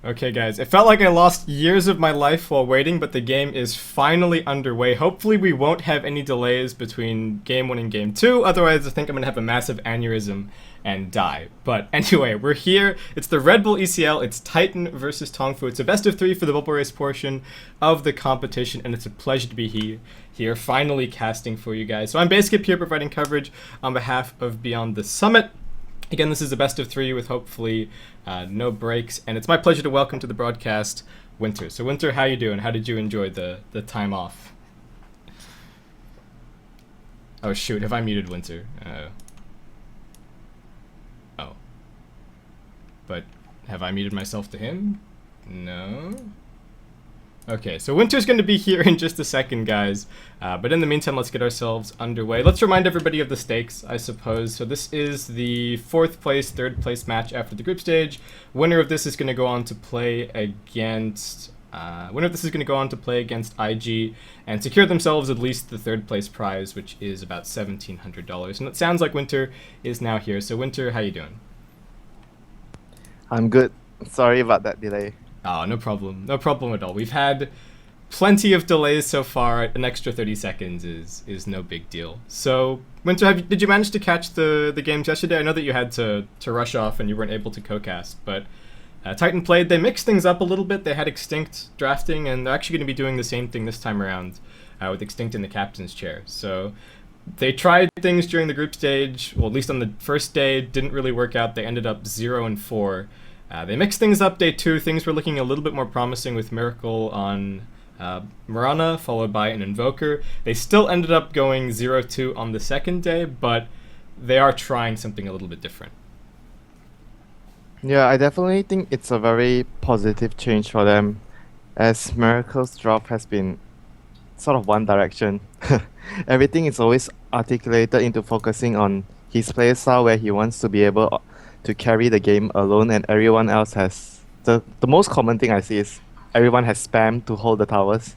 Okay, guys, it felt like I lost years of my life while waiting, but the game is finally underway. Hopefully, we won't have any delays between game 1 and game 2. Otherwise, I think I'm going to have a massive aneurysm and die. But anyway, we're here. It's the Redbull ECL. It's Titan versus Tongfu. It's a best of 3 for the bubble race portion of the competition, and it's a pleasure to be here finally casting for you guys. So I'm Basically here providing coverage on behalf of Beyond the Summit. Again, this is a best of 3 with hopefully no breaks, and it's my pleasure to welcome to the broadcast Winter. So Winter, how you doing? How did you enjoy the time off? Oh shoot, have I muted Winter? Oh. But have I muted myself to him? No? Okay, so Winter's going to be here in just a second, guys. But in the meantime, let's get ourselves underway. Let's remind everybody of the stakes, I suppose. So this is the 4th place, 3rd place match after the group stage. Winner of this is going to go on to play against IG and secure themselves at least the 3rd place prize, which is about $1,700. And it sounds like Winter is now here. So Winter, how you doing? I'm good. Sorry about that delay. Oh, no problem. No problem at all. We've had plenty of delays so far. An extra 30 seconds is no big deal. So, Winter, did you manage to catch the games yesterday? I know that you had to rush off and you weren't able to co-cast, but Titan played. They mixed things up a little bit. They had Extinct drafting, and they're actually going to be doing the same thing this time around with Extinct in the captain's chair. So, they tried things during the group stage. Well, at least on the first day, didn't really work out. They ended up 0-4. They mixed things up day 2. Things were looking a little bit more promising with Miracle on Mirana, followed by an Invoker. They still ended up going 0-2 on the second day, but they are trying something a little bit different. Yeah, I definitely think it's a very positive change for them, as Miracle's drop has been sort of one direction. Everything is always articulated into focusing on his play style, where he wants to be able to carry the game alone, and everyone else has the most common thing I see is everyone has spam to hold the towers,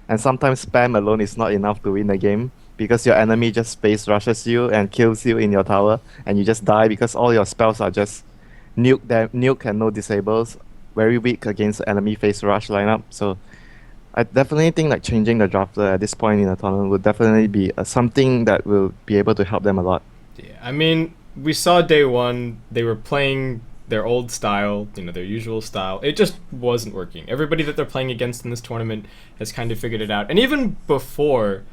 and sometimes spam alone is not enough to win the game because your enemy just space rushes you and kills you in your tower, and you just die because all your spells are just nuke and no disables, very weak against enemy face rush lineup. So I definitely think like changing the drafter at this point in the tournament would definitely be something that will be able to help them a lot. Yeah, I mean, we saw day 1, they were playing their old style, their usual style. It just wasn't working. Everybody that they're playing against in this tournament has kind of figured it out. And even before,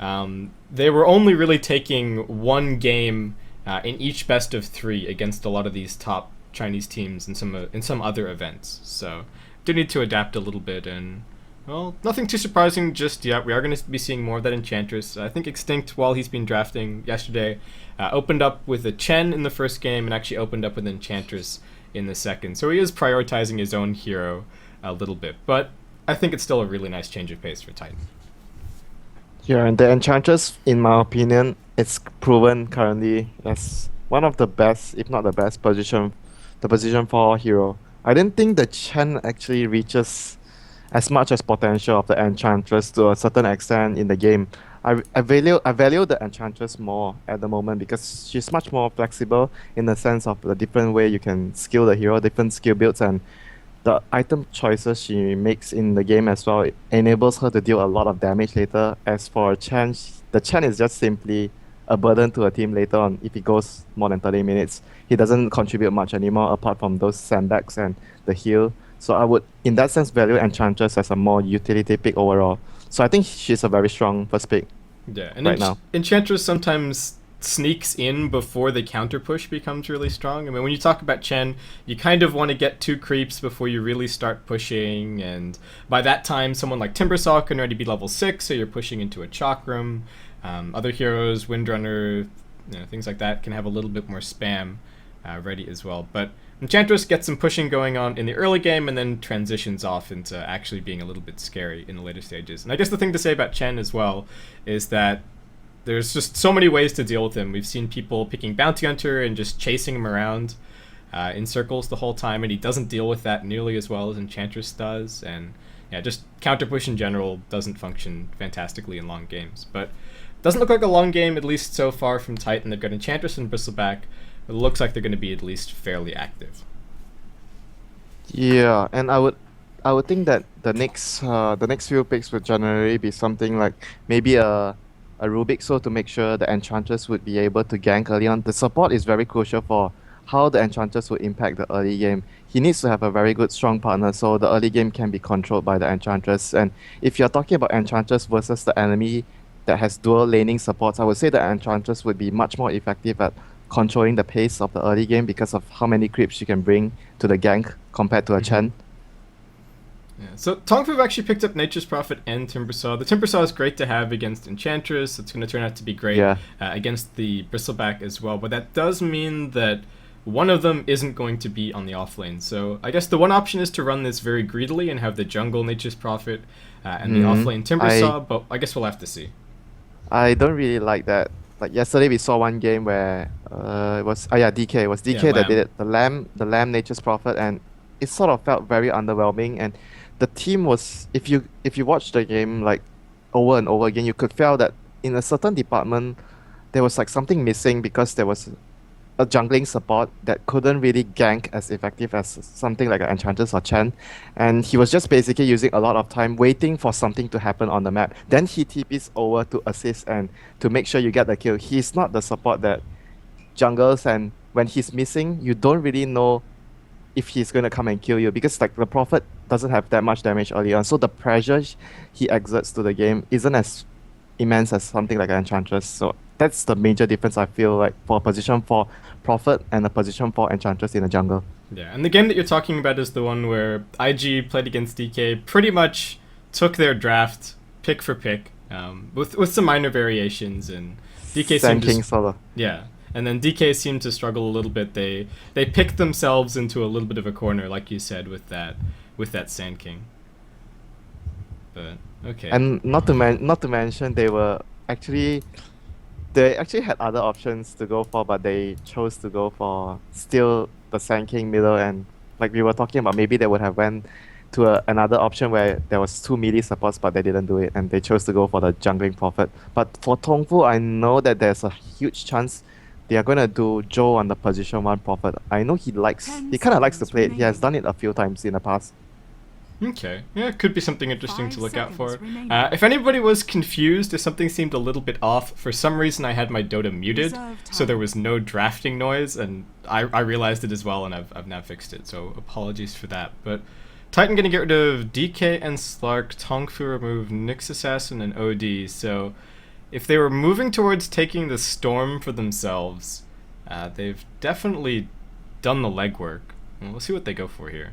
they were only really taking one game in each best of 3 against a lot of these top Chinese teams in some other events. So, do need to adapt a little bit, and well, nothing too surprising just yet. We are going to be seeing more of that Enchantress. I think Extinct, while he's been drafting yesterday, opened up with a Chen in the first game and actually opened up with Enchantress in the second. So he is prioritizing his own hero a little bit. But I think it's still a really nice change of pace for Titan. Yeah, and the Enchantress, in my opinion, it's proven currently as one of the best, if not the best, position 4 hero. I didn't think the Chen actually reaches as much as potential of the Enchantress to a certain extent in the game. I value the Enchantress more at the moment because she's much more flexible in the sense of the different way you can skill the hero, different skill builds, and the item choices she makes in the game as well. It enables her to deal a lot of damage later. As for Chen, the Chen is just simply a burden to a team later on. If he goes more than 30 minutes, he doesn't contribute much anymore apart from those sandbags and the heal. So I would, in that sense, value Enchantress as a more utility pick overall. So I think she's a very strong first pick. Yeah, and right now. Enchantress sometimes sneaks in before the counter push becomes really strong. I mean, when you talk about Chen, you kind of want to get 2 creeps before you really start pushing, and by that time, someone like Timbersaw can already be level 6, so you're pushing into a Chakram. Other heroes, Windrunner, things like that, can have a little bit more spam ready as well. But Enchantress gets some pushing going on in the early game and then transitions off into actually being a little bit scary in the later stages. And I guess the thing to say about Chen as well is that there's just so many ways to deal with him. We've seen people picking Bounty Hunter and just chasing him around in circles the whole time, and he doesn't deal with that nearly as well as Enchantress does. And yeah, just counter push in general doesn't function fantastically in long games. But it doesn't look like a long game, at least so far, from Titan. They've got Enchantress and Bristleback. It looks like they're going to be at least fairly active. Yeah, and I would think that the next few picks would generally be something like maybe a Rubik so to make sure the Enchantress would be able to gank early on. The support is very crucial for how the Enchantress would impact the early game. He needs to have a very good strong partner so the early game can be controlled by the Enchantress. And if you're talking about Enchantress versus the enemy that has dual laning supports, I would say the Enchantress would be much more effective at controlling the pace of the early game because of how many creeps you can bring to the gank compared to a Mm-hmm. Chen. Yeah. So Tongfu actually picked up Nature's Prophet and Timbersaw. The Timbersaw is great to have against Enchantress. It's going to turn out to be great Yeah. against the Bristleback as well. But that does mean that one of them isn't going to be on the offlane. So I guess the one option is to run this very greedily and have the jungle Nature's Prophet and the Hmm. offlane I Timbersaw. But I guess we'll have to see. I don't really like that. Like yesterday, we saw one game where it was yeah DK. It was Yeah, DK that did Lamb. it. The Lamb Nature's Prophet, and it sort of felt very underwhelming. And the team was if you watch the game like over and over again, you could feel that in a certain department there was like something missing because there was a jungling support that couldn't really gank as effective as something like an Enchantress or Chen. And he was just basically using a lot of time waiting for something to happen on the map. Then he TPs over to assist and to make sure you get the kill. He's not the support that jungles, and when he's missing, you don't really know if he's going to come and kill you because like the Prophet doesn't have that much damage early on. So the pressure he exerts to the game isn't as immense as something like an Enchantress. So that's the major difference I feel like for a position for Prophet and a position for Enchantress in the jungle. Yeah, and the game that you're talking about is the one where IG played against DK, pretty much took their draft pick for pick, with some minor variations, and DK seemed Sand to King solo. yeah, and then DK seemed to struggle a little bit. They picked themselves into a little bit of a corner, like you said, with that Sand King. But okay, And not to mention they actually had other options to go for, but they chose to go for still the Sand King middle. And like we were talking about, maybe they would have went to another option where there was two melee supports, but they didn't do it, and they chose to go for the jungling prophet. But for Tongfu, I know that there's a huge chance they are gonna do Joe on the position one prophet. I know he kind of likes to play it. He has done it a few times in the past. okay, yeah, it could be something interesting to look out for. Remaining. If anybody was confused, if something seemed a little bit off, for some reason I had my Dota muted, so there was no drafting noise, and I realized it as well, and I've now fixed it. So apologies for that, but. Titan gonna get rid of DK and Slark, Tongfu remove Nyx Assassin and OD, so if they were moving towards taking the Storm for themselves, they've definitely done the legwork. Well, we'll see what they go for here.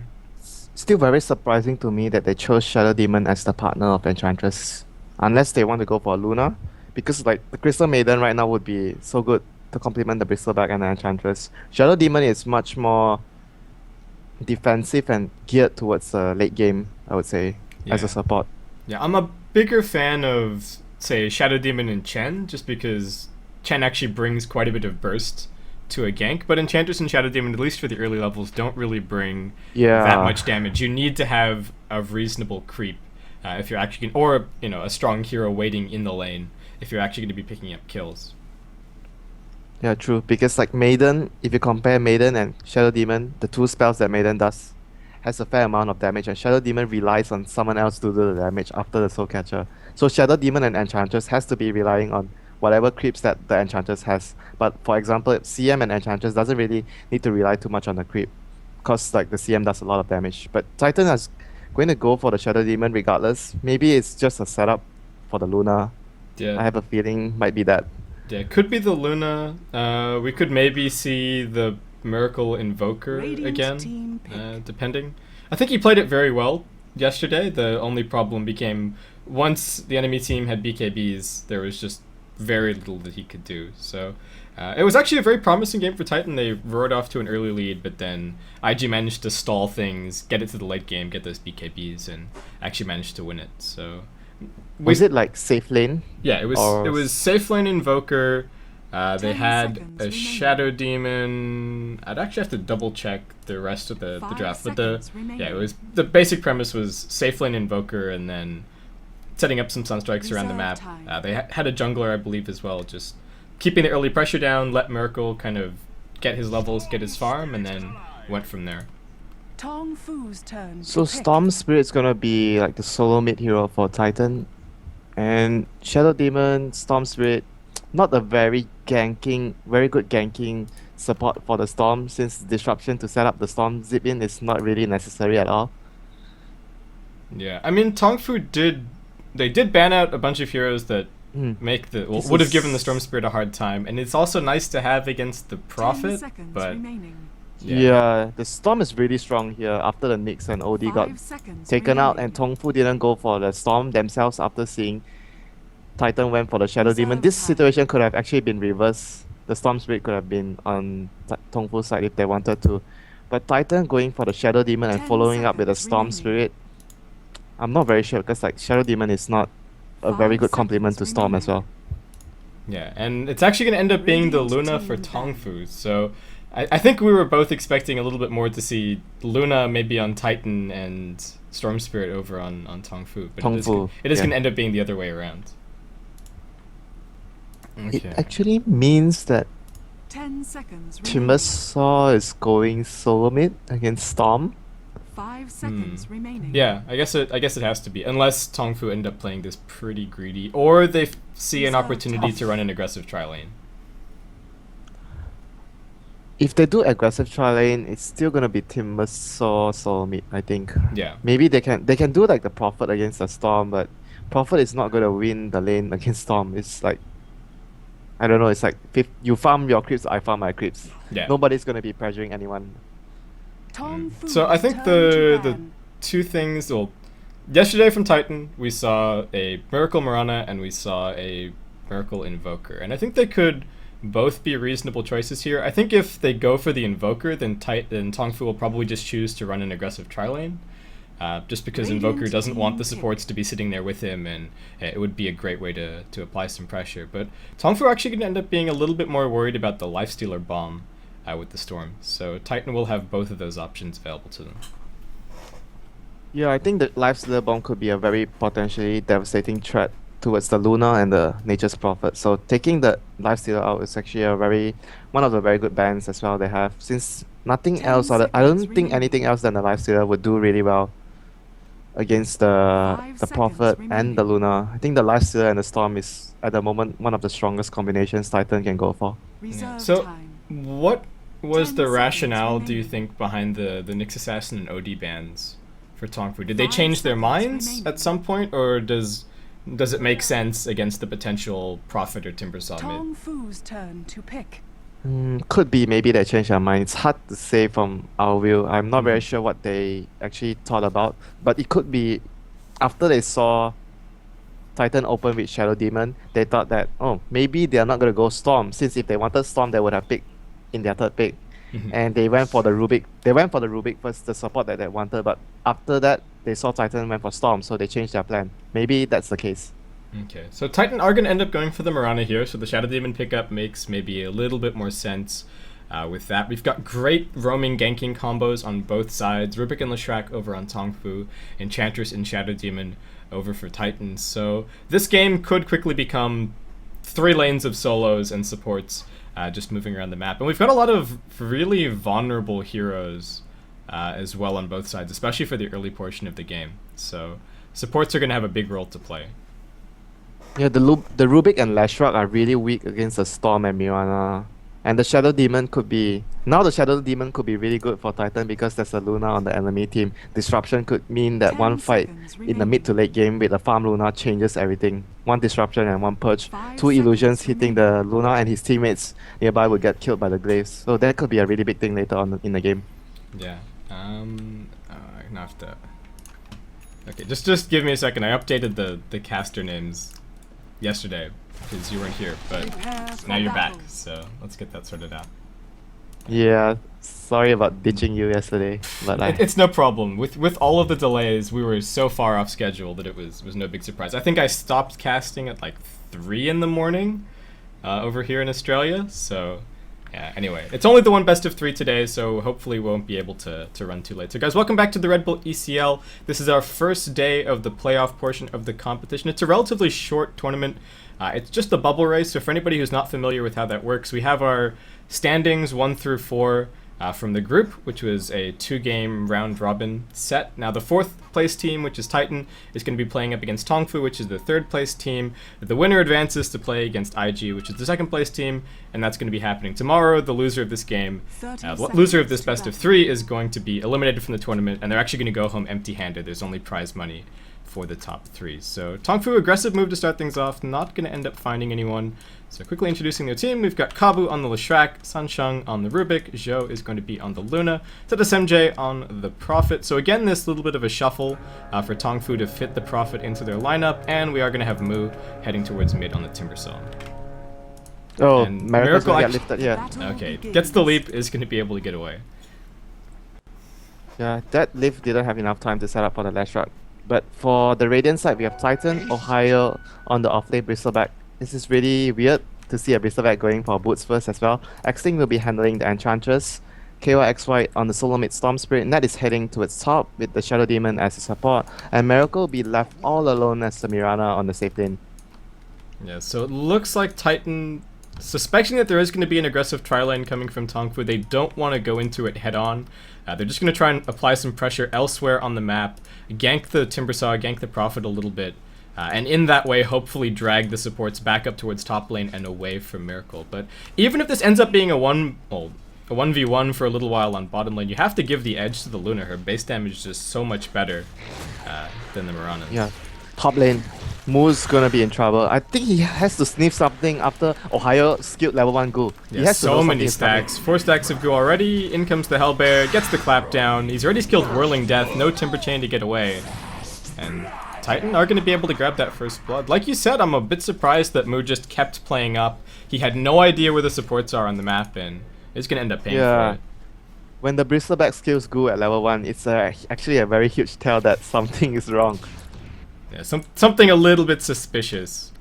Still very surprising to me that they chose Shadow Demon as the partner of Enchantress. Unless they want to go for Luna. Because like the Crystal Maiden right now would be so good to complement the Bristleback and the Enchantress. Shadow Demon is much more defensive and geared towards the late game, I would say, as Yeah. a support. Yeah, I'm a bigger fan of, say, Shadow Demon and Chen, just because Chen actually brings quite a bit of burst to a gank, but Enchantress and Shadow Demon, at least for the early levels, don't really bring that Yeah. much damage. You need to have a reasonable creep if you're actually, or a strong hero waiting in the lane if you're actually going to be picking up kills. Yeah, true. Because like Maiden, if you compare Maiden and Shadow Demon, the two spells that Maiden does has a fair amount of damage, and Shadow Demon relies on someone else to do the damage after the Soul Catcher. So Shadow Demon and Enchantress has to be relying on whatever creeps that the Enchantress has. But for example, CM and Enchantress doesn't really need to rely too much on the creep, cause like the CM does a lot of damage. But Titan is going to go for the Shadow Demon regardless. Maybe it's just a setup for the Luna. I Yeah, have a feeling might be that. yeah, could be the Luna. We could maybe see the Miracle Invoker Radiant again, team pick. depending. I think he played it very well yesterday. The only problem became once the enemy team had BKBs, there was just very little that he could do. So it was actually a very promising game for Titan. They roared off to an early lead, but then IG managed to stall things, get it to the late game, get those BKBs, and actually managed to win it. So Was it like safe lane? yeah, it was Or it was safe lane Invoker. They 10 had seconds a remaining. Shadow Demon. I'd actually have to double check the rest of the 5 draft, but seconds remaining. it was the basic premise was safe lane Invoker and then setting up some sunstrikes around the map. Reserve time. They had a jungler, I believe, as well, just keeping the early pressure down, let Miracle kind of get his levels, get his farm, and then went from there. Tongfu's turn So to pick. Storm Spirit's gonna be like the solo mid hero for Titan. And Shadow Demon, Storm Spirit, not a very good ganking support for the Storm since disruption to set up the Storm zip in is not really necessary at all. Yeah, I mean, Tongfu did ban out a bunch of heroes that make This would have given the is- Storm Spirit a hard time, and it's also nice to have against the 10 Prophet, seconds but remaining. Yeah, the Storm is really strong here after the Nyx and OD got 5 seconds taken out, and remaining. Tongfu didn't go for the Storm themselves after seeing Titan went for the Shadow Demon. Reserve This time. situation could have actually been reversed. The Storm Spirit could have been on Tongfu's side if they wanted to. But Titan going for the Shadow Demon and 10 following up with the seconds Storm remaining. Spirit, I'm not very sure because like Shadow Demon is not a very 5 good complement to seconds Storm as well. yeah, and it's actually going to end up being the Radiant Luna for team Tongfu. So I think we were both expecting a little bit more to see Luna maybe on Titan and Storm Spirit over on Tongfu, but Tongfu, it is yeah. going to end up being the other way around. It actually means that 10 seconds remaining. Timbersaw is going solo mid against Storm. 5 seconds remaining. Yeah, I guess it has to be, unless Tongfu end up playing this pretty greedy, or they see an Reserve opportunity time. to run an aggressive tri lane. If they do aggressive tri lane, it's still gonna be Timbersaw solo mid, I think. Yeah. Maybe they can do like the Prophet against the Storm, but Prophet is not gonna win the lane against Storm. It's like I don't know, it's like if you farm your creeps, I farm my creeps. Yeah. Nobody's gonna be pressuring anyone. Tongfu's So I think turn to the ban. two things. Well, yesterday from Titan we saw a Miracle Mirana and we saw a Miracle Invoker, and I think they could both be reasonable choices here. I think if they go for the Invoker, then Tongfu will probably just choose to run an aggressive tri lane. Just because Radiant Invoker doesn't want the team supports to be sitting there with him, and it would be a great way to apply some pressure. But Tongfu are actually going to end up being a little bit more worried about the Lifestealer bomb with the Storm. So Titan will have both of those options available to them. Yeah, I think the Lifestealer Bomb could be a very potentially devastating threat towards the Luna and the Nature's Prophet. So taking the Lifestealer out is actually one of the very good bans as well they have. Since nothing 10 else, I don't seconds think remaining. anything else than the Lifestealer would do really well against the 5 Prophet seconds and the remaining. Luna. I think the Lifestealer and the Storm is at the moment one of the strongest combinations Titan can go for. Reserve So time. what was 10 the seconds rationale, do you remaining. think, behind the Nyx Assassin and OD bans for Tongfu? Did they 5 change their seconds minds remaining. at some point, or does it make sense against the potential Prophet or Timbersaw mid? Tongfu's turn to pick. Could be maybe they changed their mind. It's hard to say from our view. I'm not very Mhm. sure what they actually thought about, but it could be after they saw Titan open with Shadow Demon, they thought that maybe they are not gonna go Storm, since if they wanted Storm they would have picked in their third pick. Mhm. And they went for the Rubik. They went for the Rubik first, the support that they wanted, but after that they saw Titan went for Storm, so they changed their plan. Maybe that's the case. Okay, so Titan are going to end up going for the Mirana here, so the Shadow Demon pickup makes maybe a little bit more sense with that. We've got great roaming ganking combos on both sides. Rubik and Leshrac over on Tongfu, Enchantress and Shadow Demon over for Titan. So this game could quickly become 3 lanes of solos and supports just moving around the map. And we've got a lot of really vulnerable heroes as well on both sides, especially for the early portion of the game. So supports are going to have a big role to play. Yeah, the Rubik and Leshrac are really weak against the Storm and Mirana. And the Shadow Demon could be really good for Titan because there's a Luna on the enemy team. Disruption could mean that 10 one fight seconds in the mid to late game with a farm Luna changes everything. One disruption and one purge. 5 Two illusions seconds hitting the Luna and his teammates nearby would get killed by the glaives. So that could be a really big thing later on in the game. Yeah. I'm gonna have to. Okay, just give me a second. I updated the caster names yesterday because you weren't here, but Prepare for now you're back. battle. So let's get that sorted out. Yeah, sorry about ditching you yesterday, but It's no problem. With all of the delays, we were so far off schedule that it was no big surprise. I think I stopped casting at like 3 in the morning over here in Australia. So yeah. Anyway, it's only the one best of 3 today, so hopefully we won't be able to run too late. So guys, welcome back to the Redbull ECL. This is our first day of the playoff portion of the competition. It's a relatively short tournament. It's just a bubble race, so for anybody who's not familiar with how that works, we have our standings 1 through 4 from the group, which was a 2-game round-robin set. Now the 4th place team, which is Titan, is going to be playing up against Tongfu, which is the 3rd place team. The winner advances to play against IG, which is the 2nd place team, and that's going to be happening tomorrow. The loser of this game, loser of this best of 3, is going to be eliminated from the tournament, and they're actually going to go home empty-handed. There's only prize money for the top 3. So Tongfu, aggressive move to start things off, not going to end up finding anyone. So quickly introducing their team, we've got Kabu on the Leshrac, Sansheng on the Rubik, Zhou is going to be on the Luna, ZSMJ on the Prophet. So again, this little bit of a shuffle for Tongfu to fit the Prophet into their lineup, and we are going to have Mu heading towards mid on the Timbersaw. Oh, And Miracle actually- lifted, yeah. Okay, gets the leap, is going to be able to get away. Yeah, that lift didn't have enough time to set up for the last shot. But for the Radiant side, we have Titan, Ohio on the offlane Bristleback. This is really weird to see a Bristleback going for boots first as well. Xting will be handling the Enchantress. ky.xy on the solo mid Storm Spirit. Ned is heading towards top with the Shadow Demon as his support. And Miracle will be left all alone as the Mirana on the safe lane. Yeah, so it looks like Titan, suspecting that there is going to be an aggressive tri-lane coming from Tongfu, they don't want to go into it head-on. They're just going to try and apply some pressure elsewhere on the map, gank the Timbersaw, gank the Prophet a little bit, and in that way hopefully drag the supports back up towards top lane and away from Miracle. But even if this ends up being a 1v1 for a little while on bottom lane, you have to give the edge to the Luna. Her base damage is just so much better than the Mirana. Yeah, top lane. Moo's gonna be in trouble. I think he has to sniff something after Ohio skilled level 1 goo. He Yeah, has to know so something many is coming. stacks. 4 stacks of goo already. In comes the Hellbear, gets the clap down. He's already skilled Whirling Death, no Timber Chain to get away. And Titan are going to be able to grab that first blood. Like you said, I'm a bit surprised that Mu just kept playing up. He had no idea where the supports are on the map, and is going to end up paying for it. When the Bristleback skills goo at level 1, it's actually a very huge tell that something is wrong. Yeah, something a little bit suspicious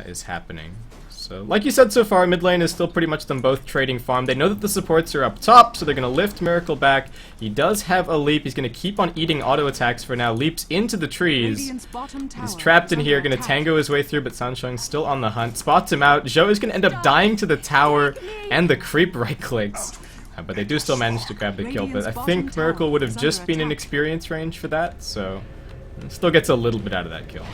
is happening. So, like you said so far, mid lane is still pretty much them both trading farm. They know that the supports are up top, so they're going to lift Miracle back. He does have a leap. He's going to keep on eating auto attacks for now. Leaps into the trees. He's trapped in here, going to tango his way through, but Sansheng's still on the hunt. Spots him out. Zhou is going to end up dying to the tower, and the creep right clicks. But they do still manage to grab the kill. But I think Miracle would have just been in experience range for that, so still gets a little bit out of that kill.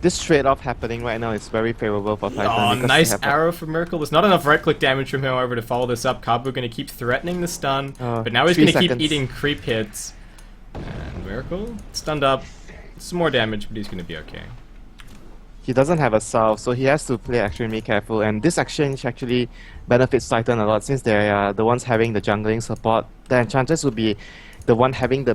This trade-off happening right now is very favorable for Titan. Oh, because nice they have arrow from Miracle. There's not enough right-click damage from him, however, to follow this up. Kabu going to keep threatening the stun, but now he's 3 going to keep seconds. eating creep hits. And Miracle, stunned up. Some more damage, but he's going to be okay. He doesn't have a salve, so he has to play extremely careful. And this exchange actually benefits Titan a lot since they are the ones having the jungling support. The Enchantress will be the one having the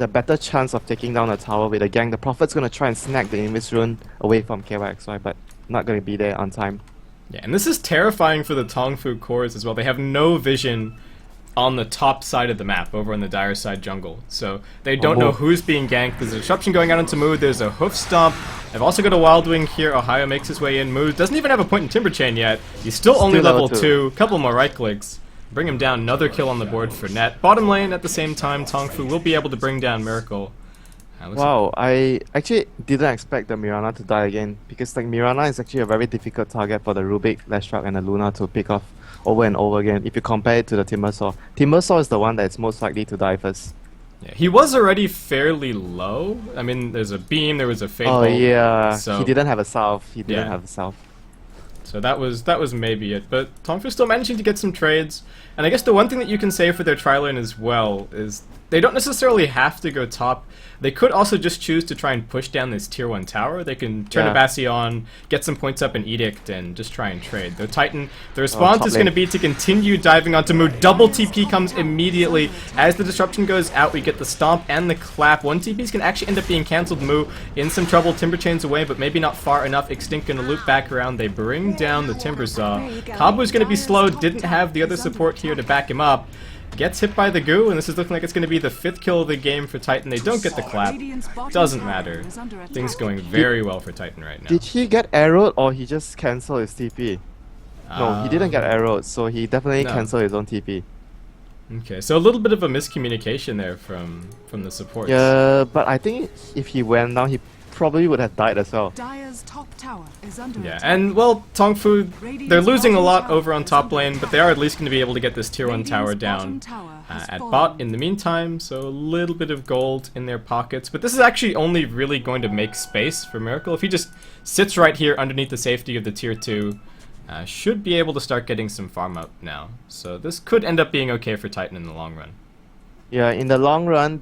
better chance of taking down the tower with a gang. The Prophet's gonna try and snag the Invis rune away from ky.xy, but not gonna be there on time. Yeah, and this is terrifying for the Tongfu cores as well. They have no vision on the top side of the map, over on the dire side jungle. So they don't know who's being ganked. There's a disruption going out into Mu. There's a hoof stomp. They've also got a Wild Wing here. Ohio makes his way in. Mu doesn't even have a point in Timber Chain yet. He's still only level 2. Couple more right clicks. Bring him down. Another kill on the board for Net. Bottom lane at the same time, Tongfu will be able to bring down Miracle. Wow, I actually didn't expect the Mirana to die again, because like Mirana is actually a very difficult target for the Rubik, Leshrac and the Luna to pick off over and over again if you compare it to the Timbersaw. Timbersaw is the one that's most likely to die first. Yeah, he was already fairly low. I mean, there's a beam, there was a fade Oh bolt, yeah, so he didn't have a salve. He didn't Yeah. have a salve. So that was maybe it. But Tongfu still managing to get some trades. And I guess the one thing that you can say for their tri-lane as well is they don't necessarily have to go top. They could also just choose to try and push down this tier 1 tower. They can turn a Bastion, get some points up in Edict, and just try and trade. Though Titan, the response is going to be to continue diving onto Mu. Double TP comes immediately. As the disruption goes out, we get the stomp and the clap. 1 TPs can actually end up being cancelled. Mu in some trouble. Timber Chain's away, but maybe not far enough. Extinct going to loop back around. They bring down the Timbersaw. Kabu's going to be slow. Didn't have the other support here to back him up. Gets hit by the goo, and this is looking like it's going to be the 5th kill of the game for Titan. They don't get the clap. Doesn't matter. Things going very well for Titan right now. Did he get arrowed or he just cancelled his TP? No, he didn't get arrowed, so he definitely no. cancelled his own TP. Okay, so a little bit of a miscommunication there from the support. Yeah, but I think if he went down, he probably would have died as well. Dire's top tower is under Yeah, attack. and well, Tongfu, they're losing a lot over on top lane, but they are at least going to be able to get this tier 1 tower Radiant's bottom down tower has at fallen. bot in the meantime, so a little bit of gold in their pockets. But this is actually only really going to make space for Miracle. If he just sits right here underneath the safety of the tier 2, should be able to start getting some farm up now. So this could end up being okay for Titan in the long run. Yeah, in the long run,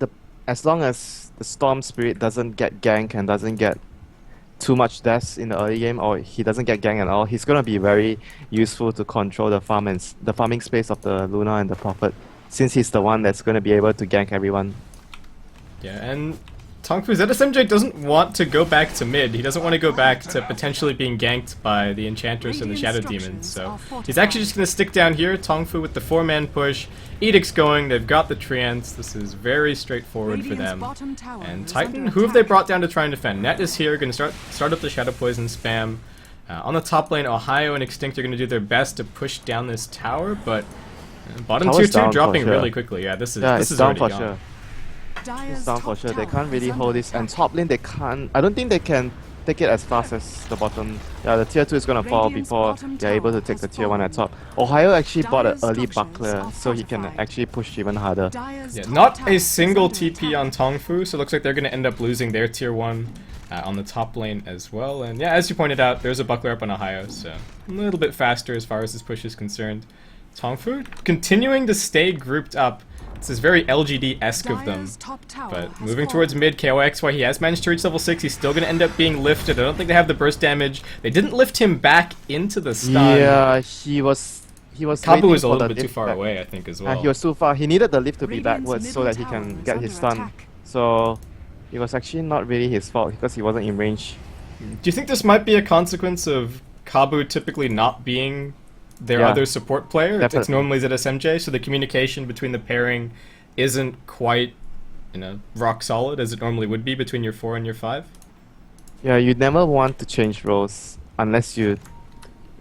as long as the Storm Spirit doesn't get gank and doesn't get too much deaths in the early game, or he doesn't get gank at all, he's gonna be very useful to control the farm and the farming space of the Luna and the Prophet, since he's the one that's gonna be able to gank everyone. Yeah, and Tongfu ZSMJ doesn't want to go back to mid. He doesn't want to go back to potentially being ganked by the Enchantress and the Shadow Demons. So he's actually just going to stick down here. Tongfu with the 4-man push. Edict's going. They've got the Treants. This is very straightforward for them. And Titan, who have they brought down to try and defend? Net is here. Going to start up the Shadow Poison spam. On the top lane, Ohio and Extinct are going to do their best to push down this tower, but bottom tier 2 dropping really quickly. Yeah, this is down already for gone. sure. Dire's It's down for top sure. They tower can't really is hold under this, and attack. top lane they can't. I don't think they can take it as fast as the bottom. Yeah, the tier 2 is gonna fall Radiant's before bottom they're able to tower take the has tier 1 at fallen. top. Ohio actually bought an Dire's early structures buckler, are so he can fortified. actually push even harder. Dire's Yeah, top not tower a is single under TP on attack. Tongfu, so it looks like they're going to end up losing their tier 1 on the top lane as well. And yeah, as you pointed out, there's a buckler up on Ohio, so a little bit faster as far as this push is concerned. Tongfu continuing to stay grouped up. This is very LGD-esque of them. Dire's top tower But has moving fallen. towards mid, ky.xy, he has managed to reach level 6. He's still going to end up being lifted. I don't think they have the burst damage. They didn't lift him back into the stun. Yeah, he was Kabu waiting was a for little the bit too lift far back. away, I think, as well. He was too far. He needed the lift to be Radiant's backwards so middle that he tower can is get under his stun. attack. So it was actually not really his fault because he wasn't in range. Do you think this might be a consequence of Kabu typically not being their Yeah, other support player? It's definitely. normally ZSMJ, so the communication between the pairing isn't quite, rock solid as it normally would be between your 4 and your 5. Yeah, you never want to change roles unless you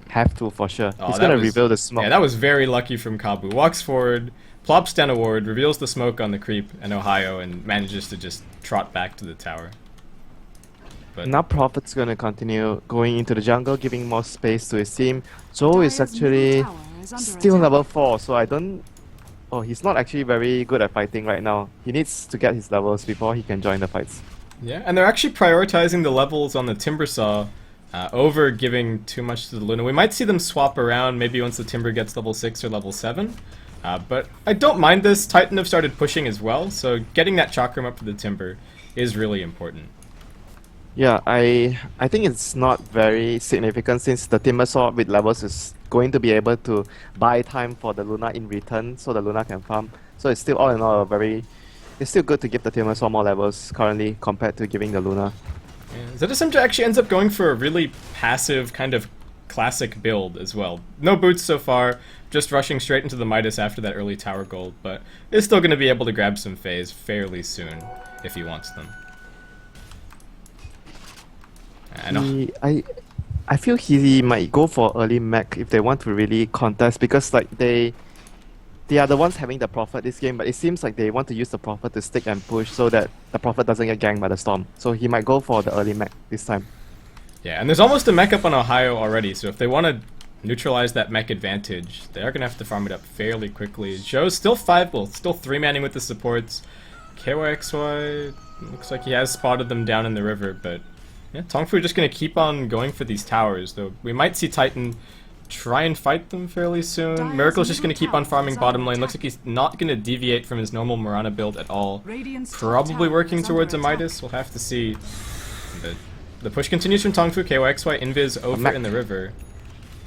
have to for sure. Oh, He's that gonna was- reveal the smoke. Yeah, that was very lucky from Kabu. Walks forward, plops down a ward, reveals the smoke on the creep and Ohio, and manages to just trot back to the tower. But Now Prophet's gonna continue going into the jungle, giving more space to his team. Joe is Dire's middle actually tower is under still attack. level 4, so I don't... Oh, he's not actually very good at fighting right now. He needs to get his levels before he can join the fights. yeah, and they're actually prioritizing the levels on the Timber Saw over giving too much to the Luna. We might see them swap around maybe once the Timber gets level 6 or level 7. But I don't mind this. Titan have started pushing as well, so getting that Chakram up for the Timber is really important. Yeah, I think it's not very significant since the Timber Saw with levels is going to be able to buy time for the Luna in return so the Luna can farm. So it's still all in all it's still good to give the Timber Saw more levels currently compared to giving the Luna. Yeah, ZSMJ actually ends up going for a really passive kind of classic build as well. No boots so far, just rushing straight into the Midas after that early tower gold, but is still going to be able to grab some phase fairly soon if he wants them. I feel he might go for early mech if they want to really contest because like they are the ones having the Prophet this game, but it seems like they want to use the Prophet to stick and push so that the Prophet doesn't get ganked by the Storm. So he might go for the early mech this time. Yeah, and there's almost a mech up on Ohio already, so if they want to neutralize that mech advantage, they are going to have to farm it up fairly quickly. Joe's still 3-manning with the supports. ky.xy looks like he has spotted them down in the river, but yeah, Tongfu just going to keep on going for these towers, though we might see Titan try and fight them fairly soon. Dire's Miracle's just going to middle keep on tower farming is bottom under lane. Looks like he's not going to deviate from his normal Mirana build at all. Radiant's top Probably tower working is towards a under attack. Midas. We'll have to see. The push continues from Tongfu. ky.xy invis over mech- in the river.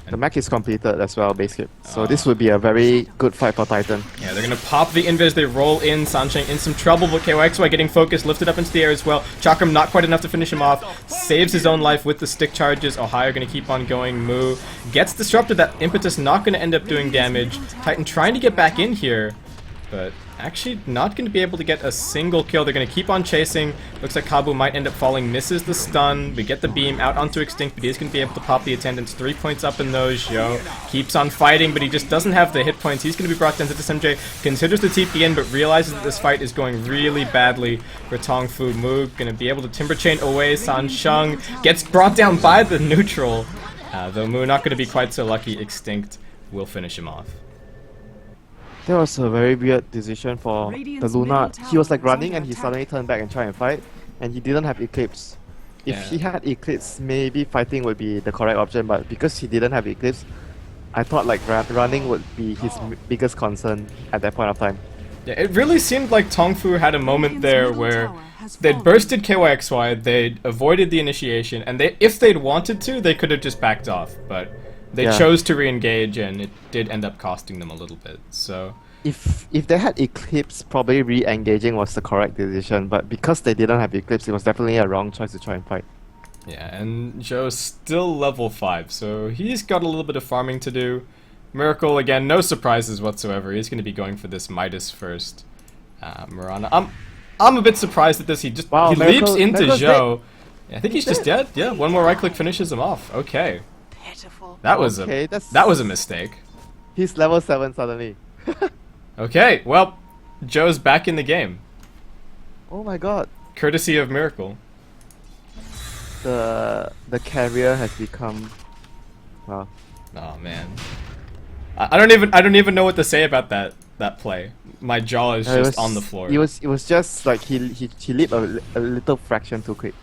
The mech is completed as well, base hit. So this would be a very good fight for Titan. Yeah, they're gonna pop the invis, they roll in, Sansheng in some trouble, but ky.xy getting focused, lifted up into the air as well. Chakram not quite enough to finish him off, saves his own life with the stick charges. Ohio gonna keep on going, Mu gets disrupted, that impetus not gonna end up doing damage. Titan trying to get back in here, but actually not going to be able to get a single kill. They're going to keep on chasing. Looks like Kabu might end up falling, misses the stun. We get the beam out onto Extinct, but he's going to be able to pop the attendants. 3 points up in those. Zhou keeps on fighting, but he just doesn't have the hit points. He's going to be brought down to this MJ. Considers the TP in, but realizes that this fight is going really badly for Tongfu. Mu going to be able to Timber Chain away. Sansheng gets brought down by the neutral. Though Mu not going to be quite so lucky. Extinct will finish him off. That was a very weird decision for the Luna. He was like running and he suddenly turned back and tried and fight, and he didn't have Eclipse. If Yeah. he had Eclipse, maybe fighting would be the correct option, but because he didn't have Eclipse, I thought like running would be his biggest concern at that point of time. Yeah, it really seemed like Tongfu had a moment there where they'd bursted ky.xy, they'd avoided the initiation, and if they'd wanted to, they could have just backed off, but they Yeah. chose to re-engage, and it did end up costing them a little bit, so... If they had Eclipse, probably re-engaging was the correct decision, but because they didn't have Eclipse, it was definitely a wrong choice to try and fight. Yeah, and Zhou's still level 5, so he's got a little bit of farming to do. Miracle, again, no surprises whatsoever. He's going to be going for this Midas first. Mirana, I'm a bit surprised at this. He just Wow, he Miracle- leaps into Miracle's Zhou. I think he's just dead. Yeah, one more right click finishes him off. Okay, that was Okay, a that's- that was a mistake. He's level 7 suddenly. Okay, well, Zhou's back in the game, Oh my god. courtesy of Miracle. The carrier has become... Wow. Oh man, I don't even know what to say about that play. My jaw is It just was- on the floor. It was just like he leaped a little fraction too quick.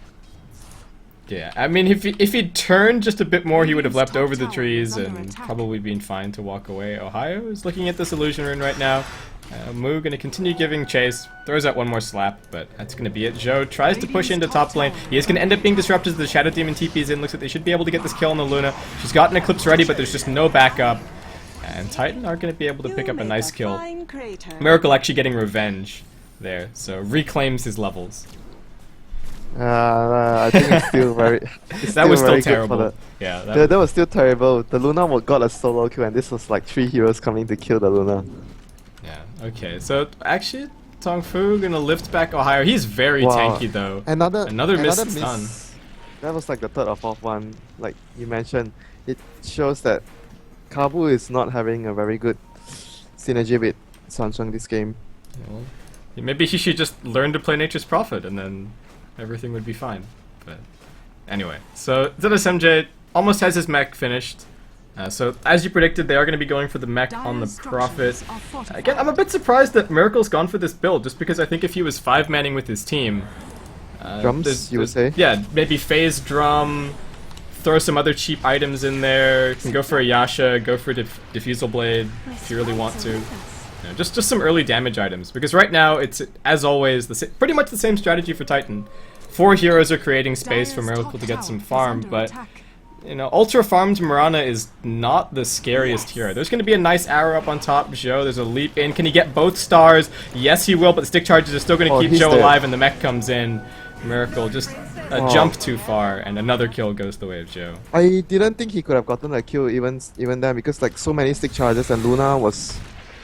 Yeah, I mean, if he'd turned just a bit more, he would have leapt Top over the tower trees is under and attack. probably been fine to walk away. Ohio is looking at this illusion rune right now. Mu gonna continue giving chase, throws out one more slap, but that's gonna be it. Zhou tries to push into top lane. He is gonna end up being disrupted as the Shadow Demon TPs in. Looks like they should be able to get this kill on the Luna. She's got an Eclipse ready, but there's just no backup. And Titan are gonna be able to pick up a nice kill. Miracle actually getting revenge there, so reclaims his levels. I think it's still very... It's That was still very good for terrible. the- Yeah, That was still terrible. The Luna got a solo kill, and this was like 3 heroes coming to kill the Luna. yeah. Okay, so actually, Tongfu gonna lift back Ohio. He's very Wow. tanky though. Another missed miss. stun. That was like the third or fourth one. Like you mentioned, it shows that Kabu is not having a very good synergy with Sansheng this game. Well, maybe he should just learn to play Nature's Prophet, and then everything would be fine. But anyway, so ZSMJ almost has his mech finished. So as you predicted, they are going to be going for the mech on the Prophet. Again, I'm a bit surprised that Miracle's gone for this build, just because I think if he was 5-manning with his team... Drums, you would say? Yeah, maybe phase drum, throw some other cheap items in there, can go for a Yasha, go for a Diffusal Blade if you really want to. You know, just some early damage items, because right now it's, as always, pretty much the same strategy for Titan. 4 heroes are creating space for Miracle to get some farm, but you know, Ultra farmed Mirana is not the scariest hero. There's going to be a nice arrow up on top. Zhou, there's a leap in. Can he get both stars? Yes, he will, but the stick charges are still going to keep he's Zhou dead. alive, and the mech comes in. Miracle just a Oh. jump too far, and another kill goes the way of Zhou. I didn't think he could have gotten a kill even then because like so many stick charges and Luna was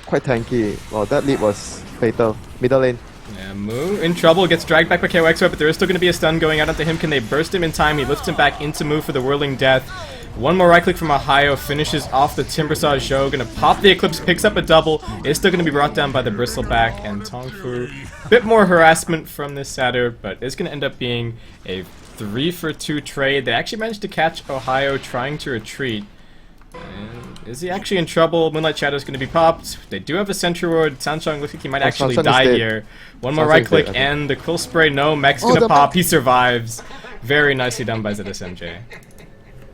quite tanky. Well, that leap was fatal. Middle lane. Yeah, Mu in trouble, gets dragged back by ky.xy, but there is still going to be a stun going out onto him. Can they burst him in time? He lifts him back into Mu for the Whirling Death. One more right click from Ohio, finishes off the Timbersaw Zhou. Gonna pop the Eclipse, picks up a double. Is still gonna be brought down by the Bristleback and Tongfu. Bit more harassment from this Satyr, but it's gonna end up being a 3-for-2 trade. They actually managed to catch Ohio trying to retreat. And is he actually in trouble? Moonlight Shadow's going to be popped. They do have a Sentry Ward. Sansheng looks like he might actually Sansheng is die dead. here. One more Sansheng right is click dead, I think. and the Quill Spray. No, Mech's Oh, going to the pop. mech! He survives. Very nicely done by ZSMJ.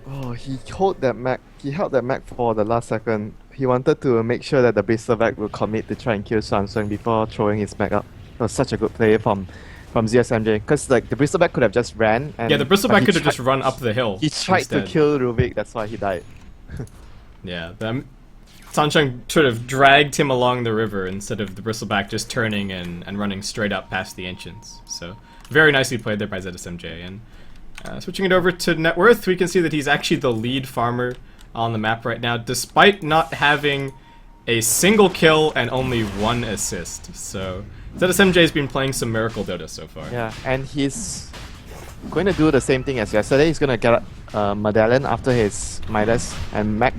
Oh, he held that mech. He held that mech for the last second. He wanted to make sure that the Bristleback will commit to try and kill Sansheng before throwing his mech up. It was such a good play from ZSMJ because like the Bristleback could have just ran. And, Yeah, the but Bristleback he could have tried- just run up the hill. He tried instead. to kill Rubik. That's why he died. Yeah, Sansheng sort of dragged him along the river instead of the Bristleback just turning and running straight up past the Ancients. So, very nicely played there by ZSMJ. And switching it over to Net Worth, we can see that he's actually the lead farmer on the map right now, despite not having a single kill and only 1 assist. So ZSMJ's been playing some Miracle Dota so far. Yeah, and he's going to do the same thing as yesterday. He's going to get a medallion after his Midas and Mech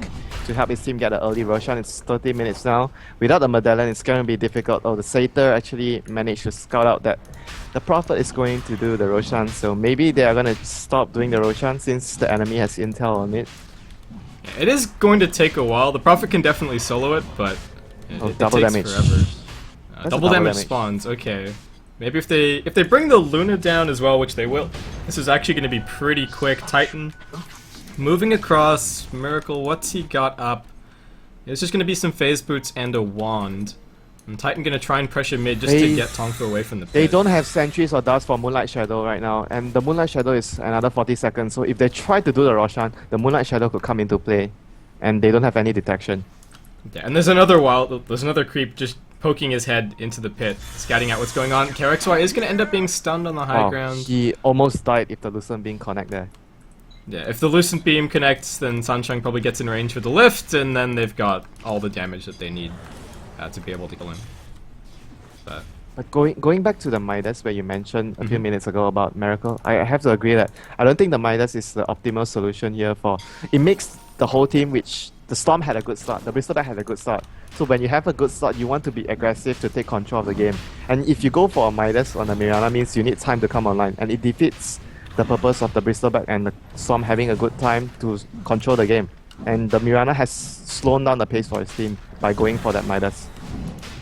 to help his team get an early Roshan. It's 30 minutes now. Without the medallion, it's going to be difficult. Oh, the Satyr actually managed to scout out that the Prophet is going to do the Roshan, so maybe they are going to stop doing the Roshan since the enemy has intel on it. It is going to take a while. The Prophet can definitely solo it, but it double takes damage. forever. That's Double damage spawns, okay. Maybe if they bring the Luna down as well, which they will, this is actually going to be pretty quick. Titan moving across. Miracle, what's he got up? It's just going to be some phase boots and a wand. And Titan going to try and pressure mid just to get Tongfu away from the pit. They don't have sentries or dust for Moonlight Shadow right now, and the Moonlight Shadow is another 40 seconds, so if they try to do the Roshan, the Moonlight Shadow could come into play, and they don't have any detection. Yeah, and there's another creep just poking his head into the pit, scouting out what's going on. ky.xy is going to end up being stunned on the high ground. He almost died if the Lucent Beam connect there. Yeah, if the Lucent Beam connects, then Sansheng probably gets in range for the lift, and then they've got all the damage that they need to be able to kill him. But going back to the Midas where you mentioned a few minutes ago about Miracle, I have to agree that I don't think the Midas is the optimal solution here for... It makes the whole team, which the Storm had a good start, the Bristleback had a good start. So when you have a good start, you want to be aggressive to take control of the game. And if you go for a Midas on the Mirana, means you need time to come online, and it defeats the purpose of the Bristleback and the Storm having a good time to control the game. And the Mirana has slowed down the pace for his team by going for that Midas.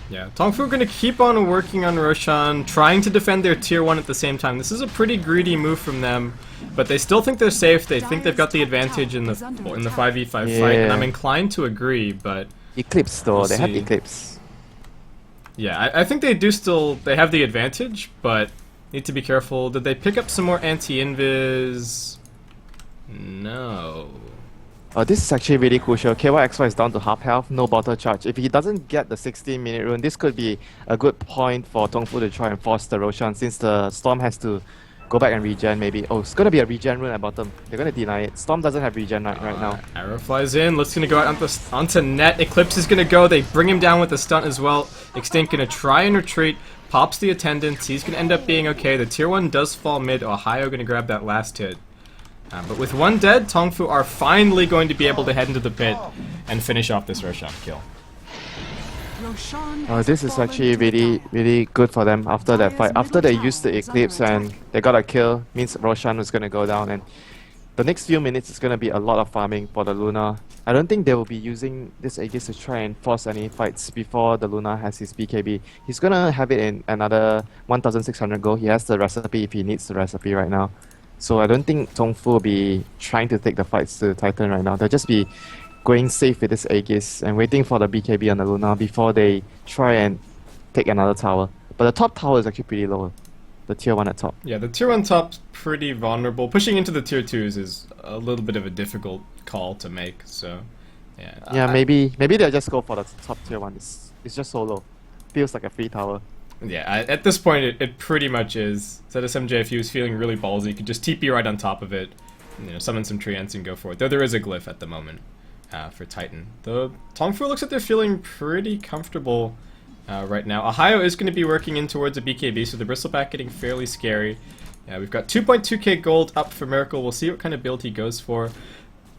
Yeah, Tongfu are going to keep on working on Roshan, trying to defend their tier 1 at the same time. This is a pretty greedy move from them, but they still think they're safe. They think they've got the advantage in the 5v5 fight, and I'm inclined to agree, but... Eclipse though, we'll they have see. Eclipse. Yeah, I think they do they have the advantage, but need to be careful. Did they pick up some more anti-invis? No. This is actually really crucial. ky.xy is down to half health, no bottle charge. If he doesn't get the 16-minute rune, this could be a good point for Tongfu to try and force the Roshan, since the Storm has to go back and regen maybe. Oh, it's gonna be a regen rune at bottom. They're gonna deny it. Storm doesn't have regen right now. Arrow flies in. Let's gonna go out onto net. Eclipse is gonna go. They bring him down with the stunt as well. Extinct gonna try and retreat. Pops the attendants. He's gonna end up being okay. The tier 1 does fall mid. Ohio gonna grab that last hit. But with 1 dead, Tongfu are finally going to be able to head into the pit and finish off this Roshan kill. This is actually really good for them after that fight. After they used the Eclipse and they got a kill, means Roshan was going to go down, and the next few minutes is going to be a lot of farming for the Luna. I don't think they will be using this Aegis to try and force any fights before the Luna has his BKB. He's going to have it in another 1600 gold. He has the recipe if he needs the recipe right now. So I don't think Tongfu will be trying to take the fights to Titan right now. They'll just be going safe with this Aegis and waiting for the BKB on the Luna before they try and take another tower. But the top tower is actually pretty low. The tier 1 at top. Yeah, the tier 1 top's pretty vulnerable. Pushing into the tier 2s is a little bit of a difficult call to make, so... Yeah, maybe they'll just go for the top tier 1. It's just so low. Feels like a free tower. Yeah, at this point it pretty much is. ZSMJ, if he was feeling really ballsy, could just TP right on top of it, summon some treants and go for it. Though there is a glyph at the moment for Titan. The Tongfu looks like they're feeling pretty comfortable right now. Ohio is going to be working in towards a BKB, so the Bristleback getting fairly scary. We've got 2.2k gold up for Miracle. We'll see what kind of build he goes for.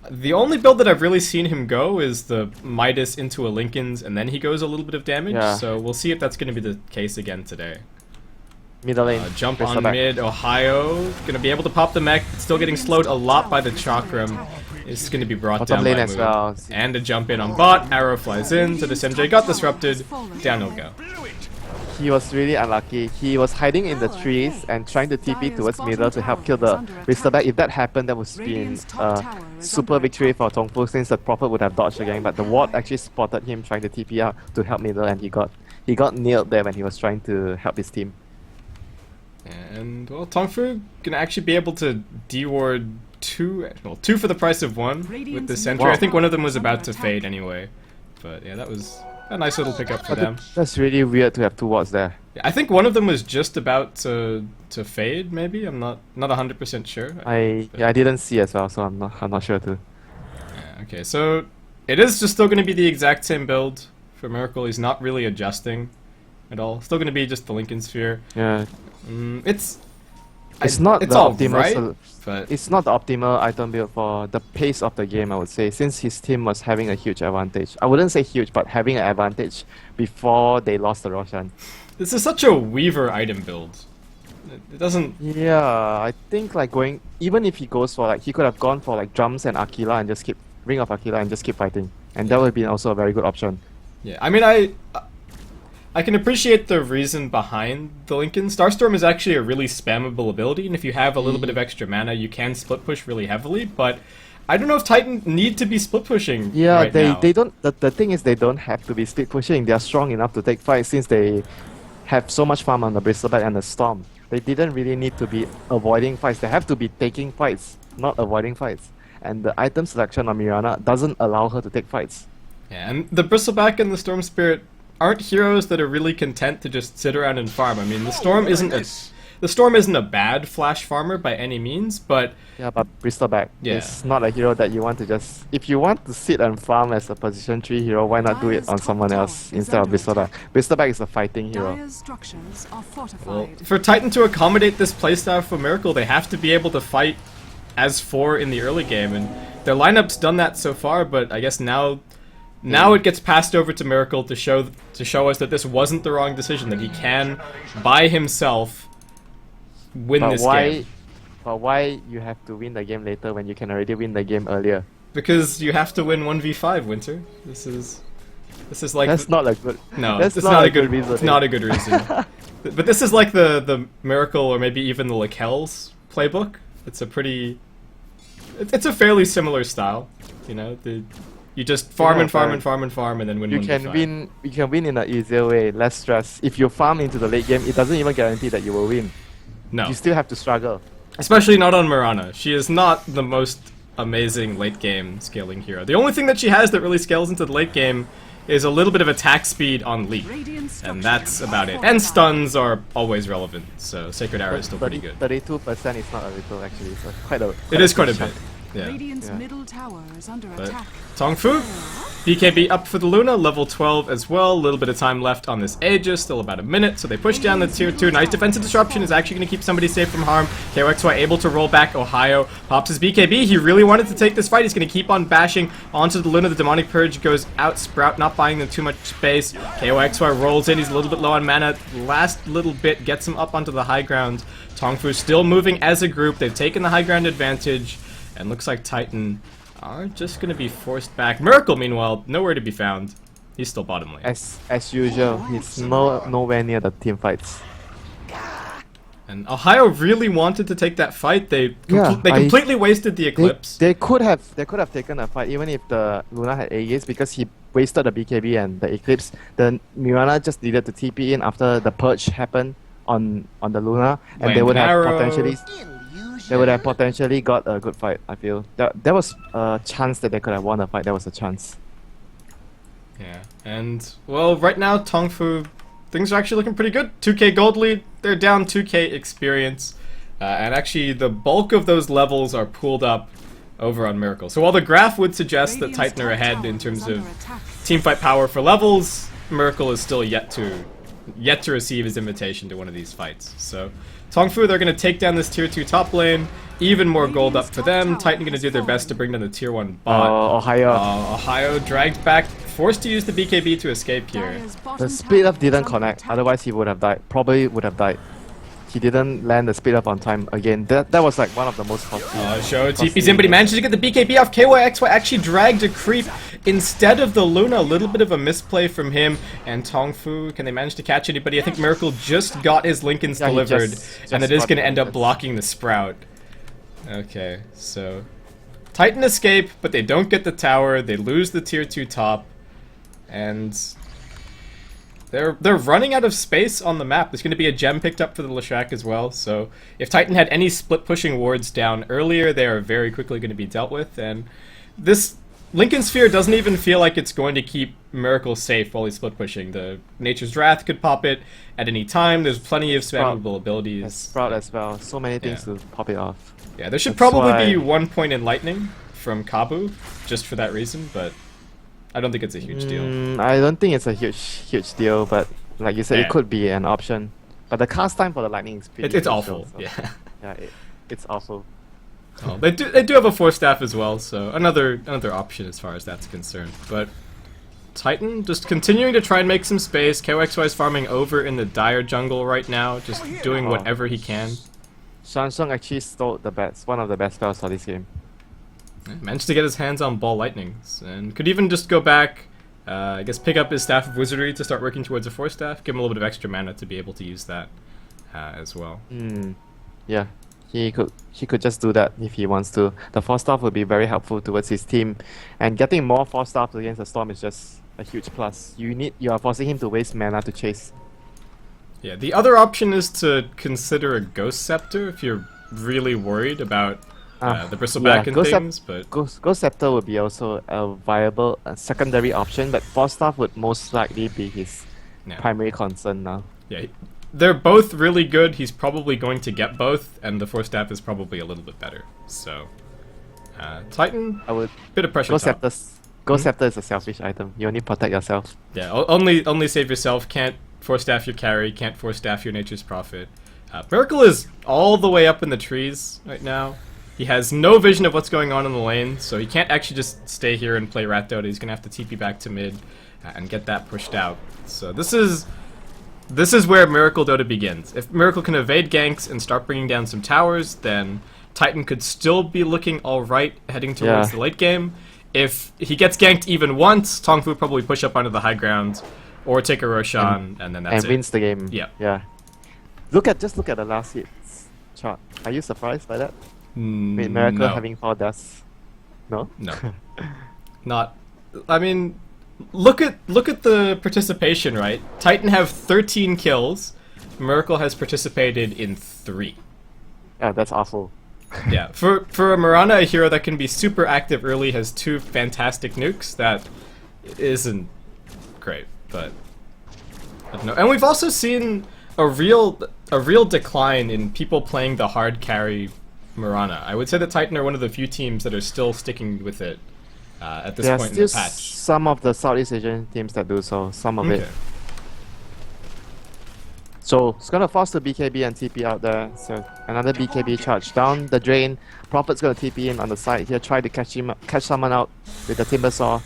The only build that I've really seen him go is the Midas into a Lincoln's, and then he goes a little bit of damage, so we'll see if that's going to be the case again today. Middle lane. Jump on mid, Ohio, going to be able to pop the mech, still getting slowed a lot by the Chakram. It's going to be brought down lane by as Moon. well. And a jump in on bot, arrow flies in, so this MJ got disrupted, down he'll go. He was really unlucky. He was hiding in the trees and trying to TP towards middle to help kill the Bristleback. If that happened, that would have been a super victory for Tongfu, since the Prophet would have dodged again. But the ward actually spotted him trying to TP out to help middle, and he got nailed there when he was trying to help his team. And well, Tongfu gonna actually be able to deward two for the price of 1 with the sentry. Wow. I think one of them was about to fade anyway, but yeah, that was a nice little pickup for them. That's really weird to have 2 wards there. Yeah, I think one of them was just about to fade. Maybe I'm not 100% sure. I didn't see as well, so I'm not sure too. Yeah, okay, so it is just still going to be the exact same build for Miracle. He's not really adjusting at all. Still going to be just the Lincoln Sphere. Yeah. It's Not it's the all optimal right, but It's not the optimal item build for the pace of the game, I would say, since his team was having a huge advantage. I wouldn't say huge, but having an advantage before they lost the Roshan. this is such a Weaver item build. It doesn't. Yeah, I think like going, even if he goes for like, he could have gone for like drums and Aquila and just keep, Ring of Aquila and just keep fighting. And that would have been also a very good option. Yeah, I mean, I can appreciate the reason behind the Lincoln. Starstorm is actually a really spammable ability, and if you have a little bit of extra mana, you can split push really heavily, but I don't know if Titan need to be split pushing Yeah, right now. they don't, the thing is they don't have to be split pushing. They are strong enough to take fights since they have so much farm on the Bristleback and the Storm. They didn't really need to be avoiding fights. They have to be taking fights, not avoiding fights. And the item selection on Mirana doesn't allow her to take fights. Yeah, and the Bristleback and the Storm Spirit aren't heroes that are really content to just sit around and farm. I mean, the Storm isn't a bad flash farmer by any means, but Yeah, but Bristleback is not a hero that you want to just... If you want to sit and farm as a position 3 hero, why not do it on someone else instead of Bristleback? Bristleback is a fighting hero. Dire's structures are well, fortified. for Titan to accommodate this playstyle for Miracle, they have to be able to fight as 4 in the early game, and their lineup's done that so far, but I guess now it gets passed over to Miracle to show us that this wasn't the wrong decision, that he can, by himself, win this game. But why you have to win the game later when you can already win the game earlier? Because you have to win 1v5, Winter. This is like That's not a good... no, that's it's not a good reason. It's not a good reason. But this is like the Miracle or maybe even the Lakel's playbook. It's a pretty... It's a fairly similar style, you know. You just farm and farm and farm and farm and then win. You 1v5. can win. You can win in an easier way, less stress. If you farm into the late game, it doesn't even guarantee that you will win. No, You still have to struggle. especially not on Mirana. She is not the most amazing late game scaling hero. The only thing that she has that really scales into the late game is a little bit of attack speed on Leap, Radiant and structures that's are about it. fortified. And stuns are always relevant, so Sacred Arrow is still pretty good. 32% is not a little actually. So quite a. It is quite a good bit. chunk. Yeah. Radiant's Yeah. middle tower is under But attack. Tongfu, BKB up for the Luna, level 12 as well. A little bit of time left on this Aegis, still about a minute, so they push down the tier 2. Nice defensive disruption is actually going to keep somebody safe from harm. ky.xy able to roll back. Ohio pops his BKB. He really wanted to take this fight. He's going to keep on bashing onto the Luna. The Demonic Purge goes out. Sprout not buying them too much space. ky.xy rolls in. He's a little bit low on mana. Last little bit gets him up onto the high ground. Tongfu still moving as a group. They've taken the high ground advantage. And looks like Titan are just going to be forced back. Miracle, meanwhile, nowhere to be found. He's still bottom lane. As usual, he's nowhere near the team fights. And Ohio really wanted to take that fight. They Yeah, completely wasted the Eclipse. They could have taken a fight even if the Luna had Aegis because he wasted the BKB and the Eclipse. The Mirana just needed to TP in after the purge happened on the Luna, and they would have potentially got a good fight. I feel there was a chance that they could have won the fight. There was a chance. Yeah, and well, right now Tongfu, things are actually looking pretty good. 2k gold lead. They're down 2k experience, and actually the bulk of those levels are pooled up over on Miracle. So while the graph would suggest that Radiant's Titan are top ahead tower in is terms under of attack. teamfight power for levels, Miracle is still yet to receive his invitation to one of these fights. So Tongfu, they're going to take down this tier 2 top lane. Even more gold up for them. Titan going to do their best to bring down the tier 1 bot. Ohio. Ohio dragged back, forced to use the BKB to escape here. Dire's bottom The speed tower up didn't is under connect. attack. Otherwise, he would have died. Probably would have died. He didn't land the speed up on time again. That was like one of the most costly. Show TP's in, but he managed to get the BKB off. ky.xy actually dragged a creep instead of the Luna. A little bit of a misplay from him. And Tongfu, can they manage to catch anybody? I think Miracle just got his Lincolns Yeah, he delivered, just and it is got going to end up Lincolns. blocking the Sprout. Okay, so Titan escape, but they don't get the tower. They lose the tier 2 top, and they're running out of space on the map. There's going to be a gem picked up for the Leshrac as well. So if Titan had any split pushing wards down earlier, they are very quickly going to be dealt with. And this Lincoln Sphere doesn't even feel like it's going to keep Miracle safe while he's split pushing. The Nature's Wrath could pop it at any time. There's plenty of spammable abilities. Sprout as well. So many things Yeah. to pop it off. Yeah, there should That's probably why- be 1 point in lightning from Kabu, just for that reason, but I don't think it's a huge deal. I don't think it's a huge deal, but like you said, Yeah. it could be an option. But the cast time for the Lightning is pretty It's crucial, awful. so- Yeah. Yeah, it's awful. Well, they do have a Force Staff as well, so another option as far as that's concerned. But Titan just continuing to try and make some space. ky.xy is farming over in the dire jungle right now, just doing Oh. whatever he can. Shansung actually stole one of the best spells for this game. Managed to get his hands on Ball Lightnings, and could even just go back, I guess pick up his Staff of Wizardry to start working towards a Force Staff, give him a little bit of extra mana to be able to use that as well. Yeah, he could just do that if he wants to. The 4-staff would be very helpful towards his team, and getting more 4-staffs against the Storm is just a huge plus. You are forcing him to waste mana to chase. Yeah, the other option is to consider a Ghost Scepter if you're really worried about the Bristleback and Ghost things, but Ghost Scepter would be also a viable secondary option, but 4-staff would most likely be his yeah. primary concern now. Yeah, they're both really good. He's probably going to get both, and the Force Staff is probably a little bit better. So, Titan, I would bit of pressure. Ghost top. Scepter is a selfish item. You only protect yourself. Yeah, only save yourself. Can't Force Staff your carry. Can't Force Staff your Nature's Prophet. Miracle is all the way up in the trees right now. He has no vision of what's going on in the lane, so he can't actually just stay here and play Rat Dota. He's gonna have to TP back to mid and get that pushed out. So this is where Miracle Dota begins. If Miracle can evade ganks and start bringing down some towers, then Titan could still be looking alright heading towards the late game. If he gets ganked even once, Tongfu probably push up onto the high ground or take a Roshan, and then that's it. Wins the game. Yeah. Yeah. Just look at the last hits chart. Are you surprised by that? With Miracle No. having 4 deaths. No? No. Not. I mean, look at the participation, right? Titan have 13 kills. Miracle has participated in 3. Yeah, that's awful. Yeah, for a Mirana, a hero that can be super active early, has 2 fantastic nukes. That isn't great, but I don't know. And we've also seen a real decline in people playing the hard carry Mirana. I would say that Titan are one of the few teams that are still sticking with it at this There are point in the still patch. some of the Southeast Asian teams that do so. Some of Okay. it. So it's gonna force the BKB and TP out there. So another BKB charge down the drain. Prophet's gonna TP in on the side here. Try to catch someone out with the Timber Saw.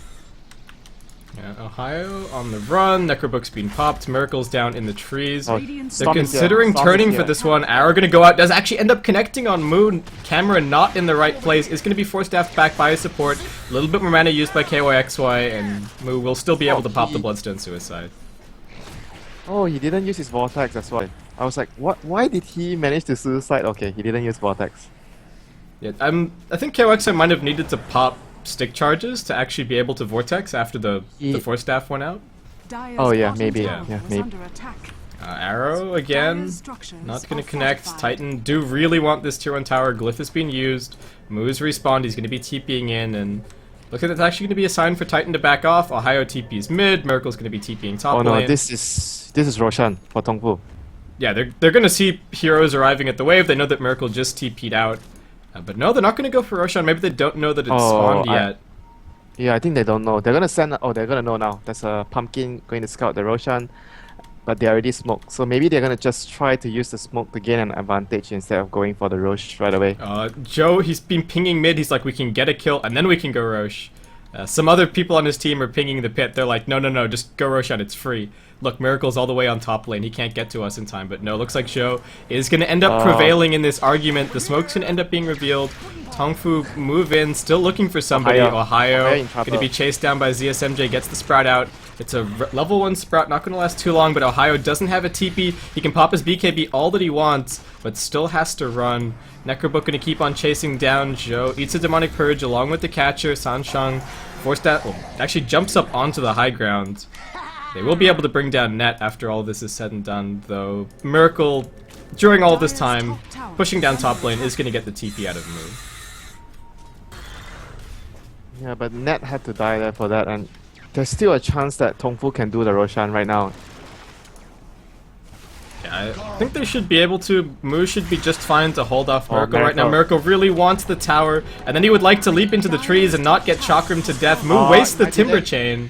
Yeah, Ohio on the run. Necrobook's being popped. Miracle's down in the trees. Oh, They're Storm is here. considering Storm is turning for here. this one. Arrow gonna go out. Does actually end up connecting on Moon. Camera not in the right place. Is gonna be Force Staffed back by his support. A little bit more mana used by ky.xy, and Moo will still be able to pop the Bloodstone Suicide. Oh, he didn't use his Vortex, that's why. I was like, what? Why did he manage to suicide? Okay, he didn't use Vortex. Yeah, I think ky.xy might have needed to pop stick charges to actually be able to Vortex after the Force Staff went out. Dire's Oh, yeah, bottom maybe, tower yeah, was maybe. under attack. Arrow again. Dire's structures Not going are to connect. fortified. Titan do really want this tier 1 tower. Glyph is being used. Moo's respawned. He's going to be TPing in. And look at it's actually going to be a sign for Titan to back off. Ohio TP's mid. Miracle's going to be TPing top Oh no, lane. this is Roshan for Tongfu. Yeah, they're going to see heroes arriving at the wave. They know that Miracle just TP'd out. But no, they're not going to go for Roshan. Maybe they don't know that it's spawned yet. Yeah, I think they don't know. They're gonna send. Oh, they're gonna know now. There's a pumpkin going to scout the Roshan, but they already smoked. So maybe they're gonna just try to use the smoke to gain an advantage instead of going for the Rosh right away. Joe, he's been pinging mid. He's like, we can get a kill and then we can go Rosh. Some other people on his team are pinging the pit. They're like, no, just go Roshan. It's free. Look, Miracle's all the way on top lane. He can't get to us in time. But no, looks like Joe is going to end up prevailing in this argument. The smoke's going to end up being revealed. Tongfu move in, still looking for somebody. Ohio in trouble. going to be chased down by ZSMJ, gets the Sprout out. It's a level 1 Sprout, not going to last too long, but Ohio doesn't have a TP. He can pop his BKB all that he wants, but still has to run. Necrobook going to keep on chasing down Joe. Eats a Demonic Purge along with the catcher, Sanshang. Forced that, actually jumps up onto the high ground. They will be able to bring down Net after all this is said and done, though. Miracle, during all this time, pushing down top lane, is going to get the TP out of the move. Yeah, but Net had to die there for that, and there's still a chance that Tongfu can do the Roshan right now. Yeah, I think they should be able to. Mu should be just fine to hold off Miracle right now. Miracle. Miracle really wants the tower, and then he would like to leap into the trees and not get chakram to death. Mu wastes the I timber didn't- chain.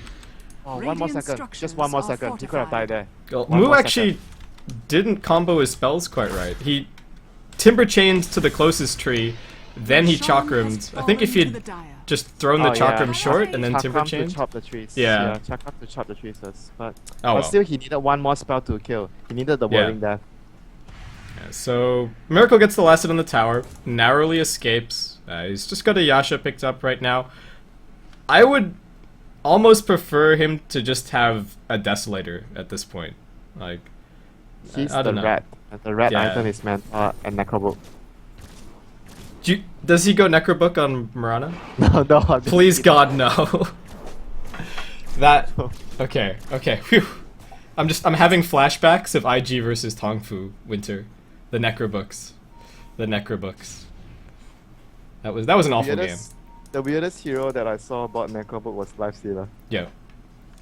Oh, one more second. Just one more second. He could have died there. Well, One Mu more actually didn't combo his spells quite right. He timber chained to the closest tree, then he chakrammed. I think if he'd just thrown the Oh, yeah. chakram short and then timber Chakram to chained. chop the trees. Yeah. Chakram to chop the trees first. But, Oh, but well. still, he needed one more spell to kill. He needed the Yeah. whirling death. Yeah, so Miracle gets the last hit on the tower, narrowly escapes. He's just got a Yasha picked up right now. I would almost prefer him to just have a Desolator at this point. Like, He's I don't the know. rat. And the rat Yeah. item is meant and Necrobook. Does he go Necrobook on Mirana? No, no. I'm just Please kidding. God, no. That okay, Phew. I'm having flashbacks of IG versus Tongfu Winter, the Necrobooks, That was an awful game. The weirdest hero that I saw about Necrobook was Lifestealer. Yeah,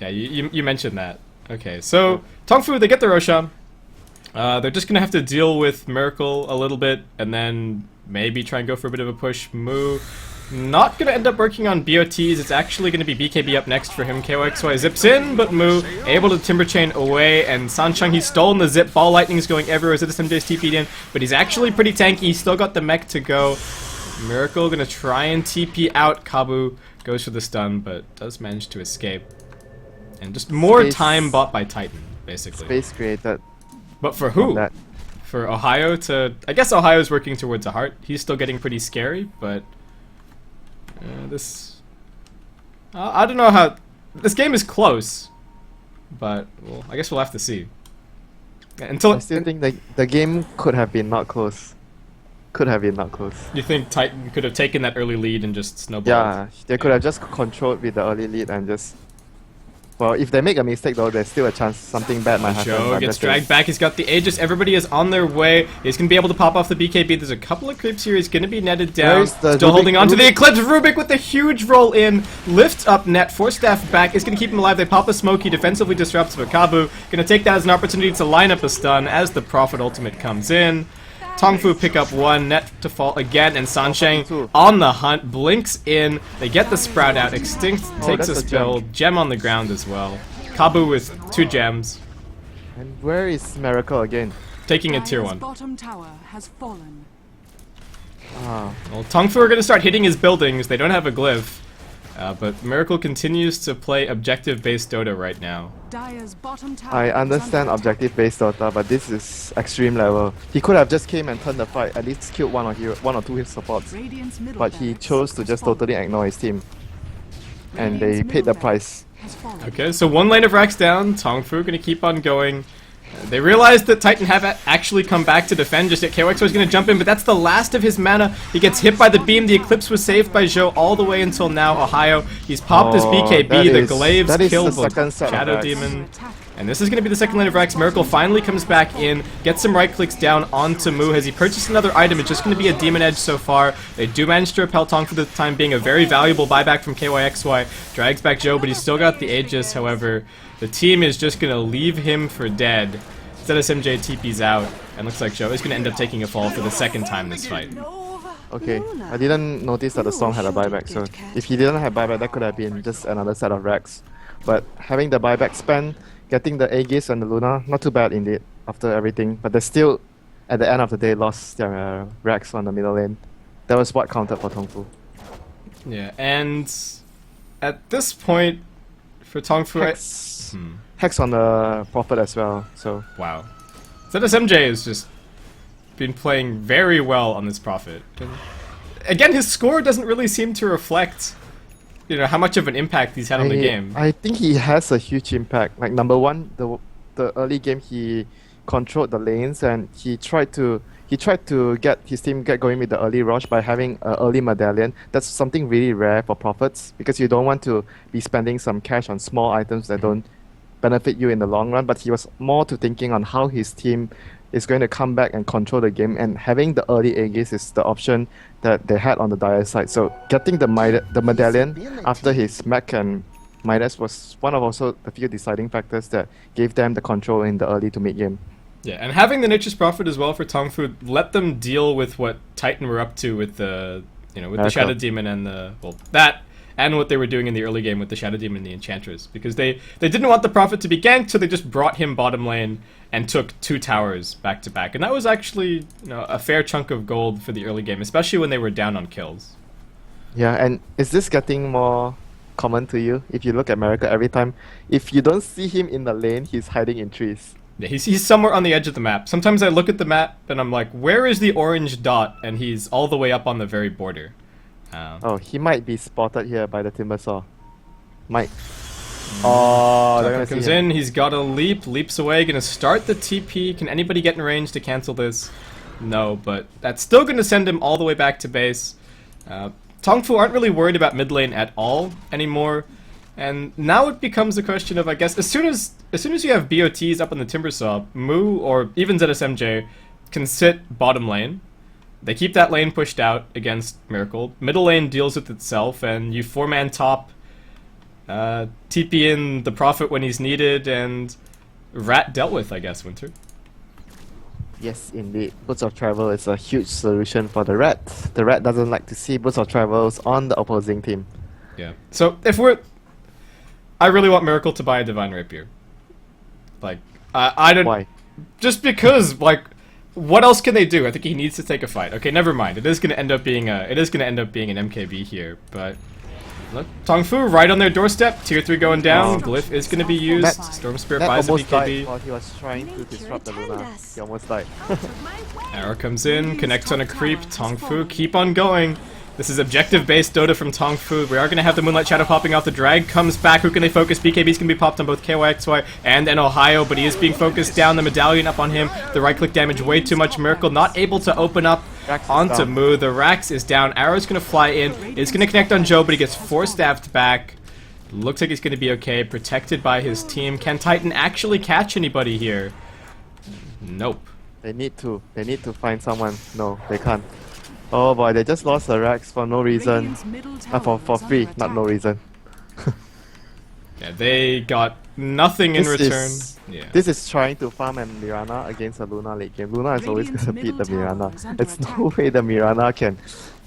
you mentioned that. Okay, so Tongfu, they get the Roshan. They're just gonna have to deal with Miracle a little bit, and then maybe try and go for a bit of a push. Mu not gonna end up working on BOTs. It's actually gonna be BKB up next for him. ky.xy zips in, but Mu able to timber chain away, and Sancheng, he's stolen the zip. Ball lightning's going everywhere. ZSMJ's TP'd in, but he's actually pretty tanky. He's still got the mech to go. Miracle gonna try and TP out. Kabu goes for the stun, but does manage to escape. And just more Space- time bought by Titan, basically. Space created But for from who? that. For Ohio to... I guess Ohio's working towards a heart. He's still getting pretty scary, but... this... I don't know how... This game is close, but well, I guess we'll have to see. Until I still think the game could have been not close. Could have been not close. you think Titan could have taken that early lead and just snowballed. Yeah, they could have just controlled with the early lead and just... Well, if they make a mistake though, there's still a chance something bad might happen. Joe but gets that's dragged back. He's got the Aegis. Everybody is on their way. He's going to be able to pop off the BKB. There's a couple of creeps here. He's going to be netted down. Where's the Still Rubik- holding on to the Rubik- Eclipse. Rubik with the huge roll in. Lift up net. Force staff back. Is going to keep him alive. They pop a smoke. He defensively disrupts Kabu. Going to take that as an opportunity to line up a stun as the Prophet ultimate comes in. Tongfu pick up one, net to fall again, and Sansheng on the hunt, blinks in. They get the Sprout out. Extinct takes a that's a spill. Gem on the ground as well. Kabu with 2 gems, And where is Miracle again? taking a tier Dire's 1. bottom tower has fallen. Ah, Well, Tongfu are going to start hitting his buildings. They don't have a glyph. But Miracle continues to play objective-based Dota right now. Dire's bottom tower I is understand under attack. objective-based Dota, but this is extreme level. He could have just came and turned the fight, at least killed one or two his supports. Radiant's middle But he barracks chose to has just fallen. totally ignore his team. And they Radiant's paid the middle price. has fallen. Okay, so one lane of racks down. Tongfu going to keep on going. They realize that Titan have actually come back to defend, just yet ky.xy is going to jump in, but that's the last of his mana. He gets hit by the beam. The Eclipse was saved by Zhou all the way until now. Ohio, he's popped his Oh, BKB. that The is- Glaives that is kill the the second set of Shadow racks. Demon. And this is going to be the second lane of racks. Miracle finally comes back in, gets some right clicks down onto Mu. Has he purchased another item? It's just going to be a Demon Edge so far. They do manage to repel Tong for the time being. A very valuable buyback from ky.xy. Drags back Zhou, but he's still got the Aegis. However, the team is just going to leave him for dead. ZSMJ TP's out, and looks like Zhou is going to end up taking a fall for the second time this fight. Okay, I didn't notice that the song had a buyback, so if he didn't have buyback, that could have been just another set of racks. But having the buyback spend, getting the Aegis and the Luna, not too bad indeed after everything. But they still, at the end of the day, lost their racks on the middle lane. That was what counted for Tongfu. Yeah, and at this point, for Tongfu, Hex on the Prophet as well, so... wow. ZSMJ has just been playing very well on this Prophet. And again, his score doesn't really seem to reflect, you know, how much of an impact he's had on the game. I think he has a huge impact. Like number one, the early game he controlled the lanes and he tried to get his team get going with the early rush by having an early medallion. That's something really rare for prophets because you don't want to be spending some cash on small items that don't benefit you in the long run. But he was more to thinking on how his team is going to come back and control the game, and having the early Aegis is the option that they had on the Dire side. So getting the medallion after his mech and Midas was one of also the few deciding factors that gave them the control in the early to mid game. Yeah, and having the Nature's Prophet as well for Tongfu let them deal with what Titan were up to with the, with the Shadow Demon and that, and what they were doing in the early game with the Shadow Demon and the Enchantress. Because they didn't want the Prophet to be ganked, so they just brought him bottom lane and took 2 towers back to back. And that was actually, a fair chunk of gold for the early game, especially when they were down on kills. Yeah, and is this getting more common to you? If you look at America every time, if you don't see him in the lane, he's hiding in trees. Yeah, he's somewhere on the edge of the map. Sometimes I look at the map and I'm like, where is the orange dot? And he's all the way up on the very border. Oh, he might be spotted here by the Timbersaw. Might. Oh, they're gonna see comes him. in, he's got a leaps away, gonna start the TP. Can anybody get in range to cancel this? No, but that's still gonna send him all the way back to base. Tongfu aren't really worried about mid lane at all anymore. And now it becomes a question of, I guess, as soon as you have BOTs up on the Timbersaw, Mu or even ZSMJ can sit bottom lane. They keep that lane pushed out against Miracle. Middle lane deals with itself, and you 4-man top, TP in the Prophet when he's needed, and Rat dealt with, I guess, Winter. Yes, indeed. Boots of Travel is a huge solution for the Rat. The Rat doesn't like to see Boots of Travels on the opposing team. Yeah. So I really want Miracle to buy a Divine Rapier. Like, I don't... Why? Just because, like, what else can they do? I think he needs to take a fight. Okay, never mind. It is going to end up being an MKB here, but look, Tongfu right on their doorstep. Tier 3 going down. Glyph is going to be used. Storm Spirit That buys a almost died BKB. while he was trying to disrupt the Luna. He almost died. Arrow comes in, connects on a creep. Tongfu, keep on going. This is objective-based Dota from Tongfu. We are going to have the Moonlight Shadow popping off. The drag comes back. Who can they focus? BKB's going to be popped on both ky.xy and in Ohio, but he is being focused down. The medallion up on him. The right-click damage way too much. Miracle not able to open up onto Mu. The Rax is down. Arrow's going to fly in. It's going to connect on Joe, but he gets 4-staffed back. Looks like he's going to be okay. Protected by his team. Can Titan actually catch anybody here? Nope. They need to find someone. No, they can't. Oh boy, they just lost the Rex for no reason. For free, not no reason. Yeah, they got nothing in return. This is trying to farm and Mirana against a Luna late game. Luna is always gonna beat the Mirana. There's no way the Mirana can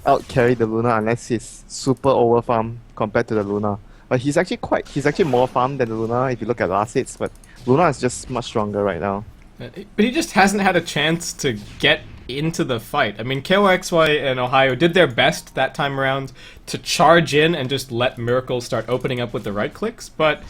out-carry the Luna unless he's super over-farm compared to the Luna. But he's actually more farm than the Luna if you look at last hits, but Luna is just much stronger right now. But he just hasn't had a chance to get into the fight. I mean, ky.xy and Ohio did their best that time around to charge in and just let Miracle start opening up with the right clicks, but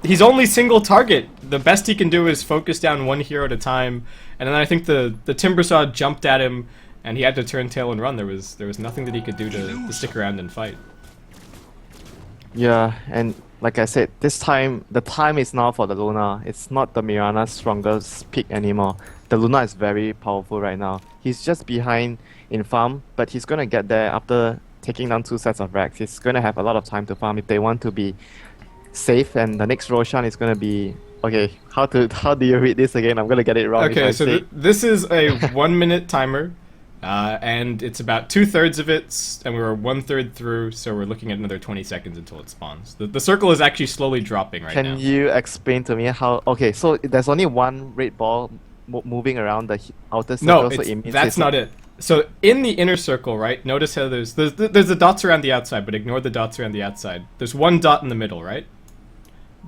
he's only single target. The best he can do is focus down one hero at a time, and then I think the Timbersaw jumped at him and he had to turn tail and run. There was nothing that he could do to stick around and fight. Yeah, and like I said, the time is now for the Luna. It's not the Mirana's strongest pick anymore. The Luna is very powerful right now. He's just behind in farm, but he's gonna get there after taking down 2 sets of racks. He's gonna have a lot of time to farm if they want to be safe, and the next Roshan is gonna be... Okay, how do you read this again? I'm gonna get it wrong. Okay, so this is a 1-minute timer, and it's about 2/3 of it, and we're 1/3 through, so we're looking at another 20 seconds until it spawns. The circle is actually slowly dropping right now. Can you explain to me how... Okay, so there's only one red ball moving around the outer circle, No, so it means that's not it. So in the inner circle, right, notice how there's the dots around the outside, but ignore the dots around the outside. There's one dot in the middle, right?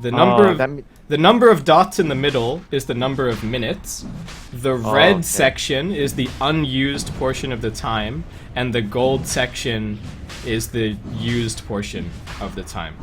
The number of dots in the middle is the number of minutes. The red section is the unused portion of the time, and the gold section is the used portion of the time.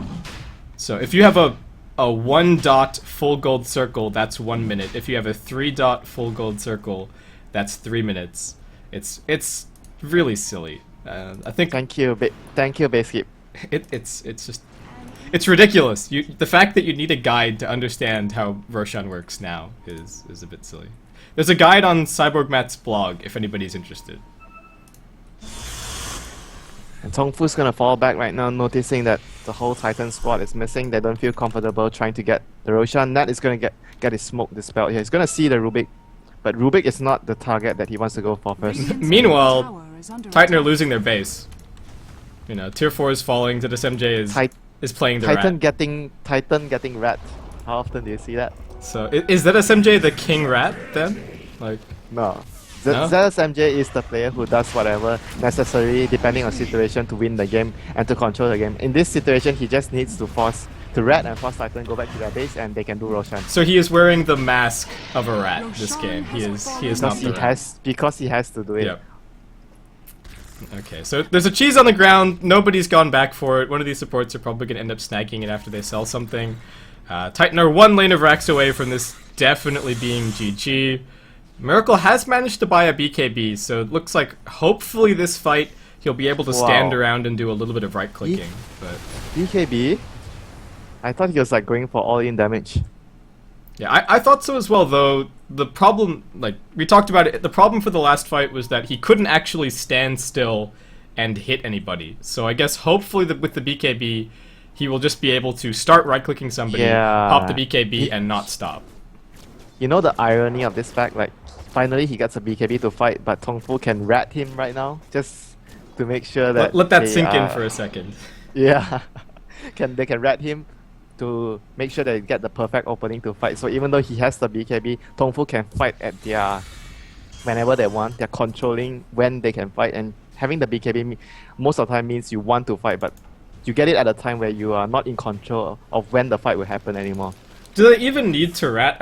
So if you have a 1-dot full gold circle, that's 1 minute. If you have a 3-dot full gold circle, that's 3 minutes. It's really silly. I think. Thank you, Baseskip. It's ridiculous. The fact that you need a guide to understand how Roshan works now is a bit silly. There's a guide on Cyborg Matt's blog if anybody's interested. And Tongfu's gonna fall back right now, noticing that the whole Titan squad is missing. They don't feel comfortable trying to get the Roshan. Nat is gonna get his smoke dispelled here. He's gonna see the Rubik, but Rubik is not the target that he wants to go for first. Meanwhile, Titan are losing their base. You know, tier 4 is falling. ZSMJ is playing the Titan rat. Titan getting rat. How often do you see that? So is that SMJ the king rat then? Like, No. No? ZSMJ is the player who does whatever necessary depending on situation to win the game and to control the game. In this situation, he just needs to force to rat and force Titan go back to their base and they can do Roshan. so he is wearing the mask of a rat this game. He is not the rat. Because he has to do it. Yep. Okay, so there's a cheese on the ground. Nobody's gone back for it. One of these supports are probably going to end up snagging it after they sell something. Titan are one lane of racks away from this definitely being GG. Miracle has managed to buy a BKB, so it looks like hopefully this fight he'll be able to stand around and do a little bit of right-clicking. But BKB? I thought he was like going for all-in damage. yeah, I thought so as well, though. The problem, like, we talked about it, the problem for the last fight was that he couldn't actually stand still and hit anybody. So I guess hopefully with the BKB, he will just be able to start right-clicking somebody, pop the BKB, and not stop. You know the irony of this fact? Like, finally he gets a BKB to fight, but Tongfu can rat him right now, just to make sure that... Let that sink in for a second. Yeah. They can rat him to make sure they get the perfect opening to fight. So even though he has the BKB, Tongfu can fight at whenever they want. They're controlling when they can fight, and having the BKB most of the time means you want to fight, but you get it at a time where you are not in control of when the fight will happen anymore. Do they even need to rat?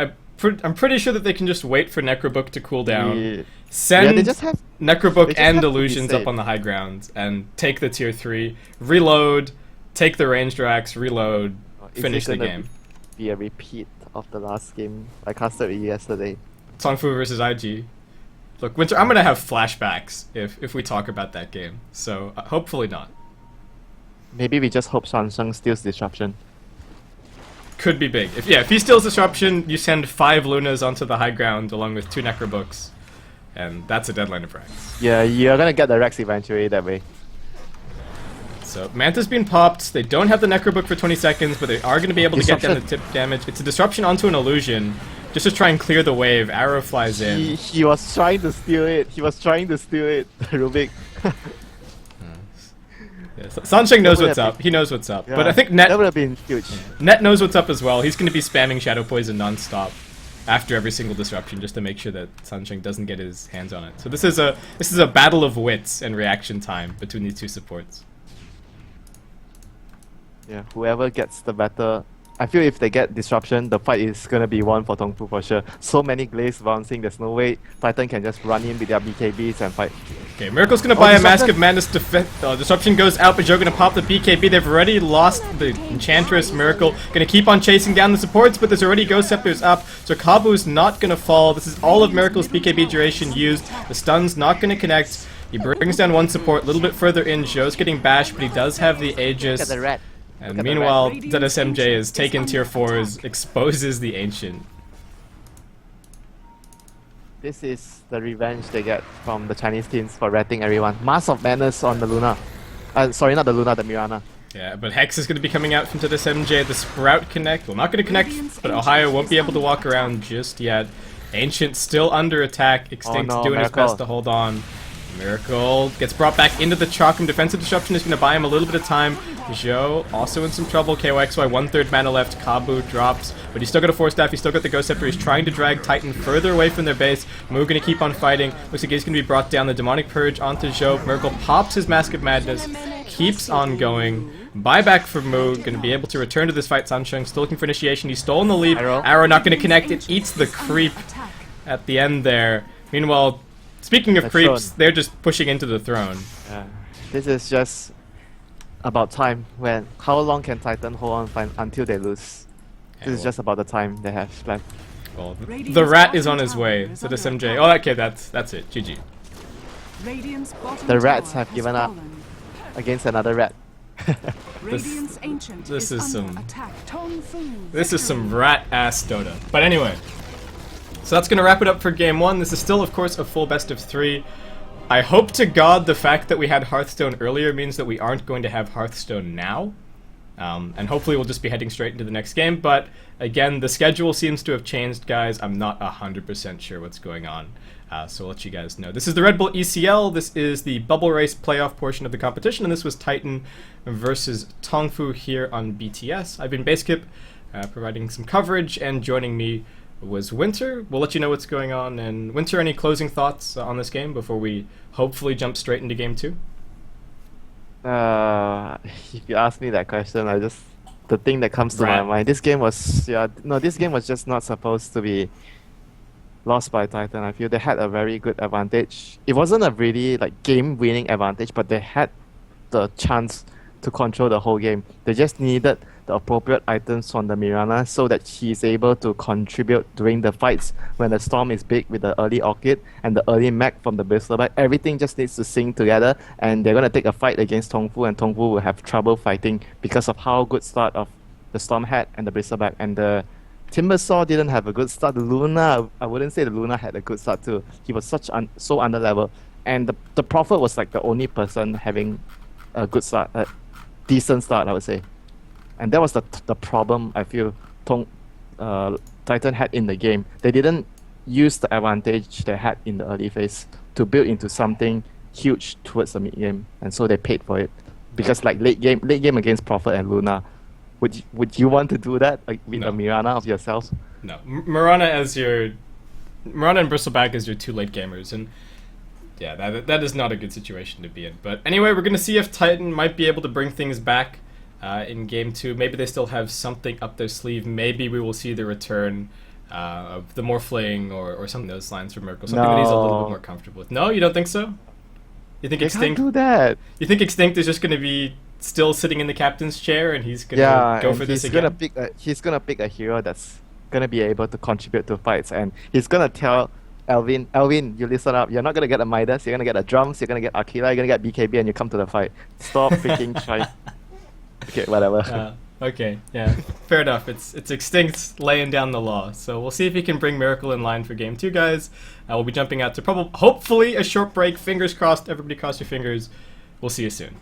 I'm pretty sure that they can just wait for Necrobook to cool down, send they just have, Necrobook and Illusions safe. up on the high ground, and take the tier 3, reload, take the ranged racks, reload, finish the game. Be a repeat of the last game I casted with you yesterday. Tongfu versus IG. Look, Winter, I'm gonna have flashbacks if we talk about that game, so hopefully not. Maybe we just hope Sansheng steals Disruption. Could be big. If he steals Disruption, you send 5 Lunas onto the high ground along with 2 Necrobooks, and that's a deadline of racks. Yeah, you're gonna get the Rex eventually that way. So Manta's been popped. They don't have the Necrobook for 20 seconds, but they are going to be able to get down the tip damage. It's a disruption onto an illusion, just to try and clear the wave. Arrow flies in. He was trying to steal it. Rubik. Yeah, Sansheng knows what's up. He knows what's up. Yeah, But I think Net that would have been huge. Net knows what's up as well. He's going to be spamming Shadow Poison non-stop after every single disruption, just to make sure that Sansheng doesn't get his hands on it. So this is a battle of wits and reaction time between these two supports. Yeah, whoever gets the better. I feel if they get Disruption, the fight is gonna be won for Tongfu for sure. So many glaives bouncing, there's no way Titan can just run in with their BKBs and fight. Okay, Miracle's gonna buy a Mask of Madness Disruption goes out, but Joe gonna pop the BKB. They've already lost the Enchantress. Miracle gonna keep on chasing down the supports, but there's already Ghost Scepters up, so Kabu's not gonna fall. This is all of Miracle's BKB duration used. The stun's not gonna connect. He brings down one support a little bit further in. Joe's getting bashed, but he does have the Aegis. Get the rat. And meanwhile, ZSMJ is taken tier 4s, exposes the Ancient. This is the revenge they get from the Chinese teams for ratting everyone. Mask of Madness on the Luna. Sorry, not the Luna, the Mirana. Yeah, but Hex is going to be coming out from ZSMJ. The Sprout connect. Well, not going to connect, but Ohio won't be able to walk around just yet. Ancient still under attack. Extinct doing his best to hold on. Miracle gets brought back into the chalk, and defensive disruption is going to buy him a little bit of time. Zhou also in some trouble. ky.xy 1/3 mana left. Kabu drops, but he's still got a Force Staff. He's still got the Ghost Scepter. He's trying to drag Titan further away from their base. Mu going to keep on fighting. Looks like he's going to be brought down. The Demonic Purge onto Zhou. Miracle pops his Mask of Madness. Keeps on going. Buyback for Mu. Going to be able to return to this fight. Sansheng still looking for initiation. He's stolen the lead. Arrow not going to connect. It eats the creep at the end there. Meanwhile, speaking of creeps, they're just pushing into the throne. Yeah. This is just about time. How long can Titan hold on until they lose? This is just about the time they have left. Well, the rat is on his way. So the SMJ. Oh, okay, that's it. GG. The rats have given up against another rat. This is some rat ass Dota. But anyway. So that's going to wrap it up for Game 1. This is still, of course, a full best of 3. I hope to God the fact that we had Hearthstone earlier means that we aren't going to have Hearthstone now. And hopefully we'll just be heading straight into the next game. But again, the schedule seems to have changed, guys. I'm not 100% sure what's going on. So I'll let you guys know. This is the Redbull ECL. This is the Bubble Race playoff portion of the competition. And this was Titan versus Tongfu here on BTS. I've been Basekip. providing some coverage, and joining me was Winter. We'll let you know what's going on. And Winter, any closing thoughts on this game before we hopefully jump straight into game 2? If you ask me that question, the thing that comes to my Right. mind, this game was just not supposed to be lost by Titan. I feel they had a very good advantage. It wasn't a really like game-winning advantage, but they had the chance to control the whole game. They just needed the appropriate items from the Mirana so that she's able to contribute during the fights when the storm is big with the early Orchid and the early mech from the Bristleback. Everything just needs to sync together, and they're going to take a fight against Tongfu, and Tongfu will have trouble fighting because of how good start of the Storm had and the Bristleback. And the Timbersaw didn't have a good start. The Luna, I wouldn't say the Luna had a good start too. He was so under level, and the Prophet was like the only person having a good start, a decent start, I would say. And that was the problem I feel Titan had in the game. They didn't use the advantage they had in the early phase to build into something huge towards the mid game, and so they paid for it. Because like late game against Prophet and Luna, would you want to do that like, with No. a Mirana of yourself? No, Mirana and Bristleback as your 2 late gamers, and yeah, that is not a good situation to be in. But anyway, we're gonna see if Titan might be able to bring things back in game 2. Maybe they still have something up their sleeve. Maybe we will see the return of the Morphling or something of those lines for Miracle. Something that he's a little bit No. more comfortable with. No, you don't think so? You think They Extinct? can't do that. You think Extinct is just gonna be still sitting in the captain's chair and he's gonna Yeah, go and for this he's again? he's gonna pick a hero that's gonna be able to contribute to fights, and he's gonna tell Elvin, you listen up. You're not gonna get a Midas. You're gonna get a drums. You're gonna get Aquila. You're gonna get BKB, and you come to the fight. Stop freaking trying. Okay, whatever. Okay, yeah, fair enough. It's Extinct laying down the law. So we'll see if he can bring Miracle in line for game 2, guys. We'll be jumping out to hopefully a short break. Fingers crossed. Everybody cross your fingers. We'll see you soon.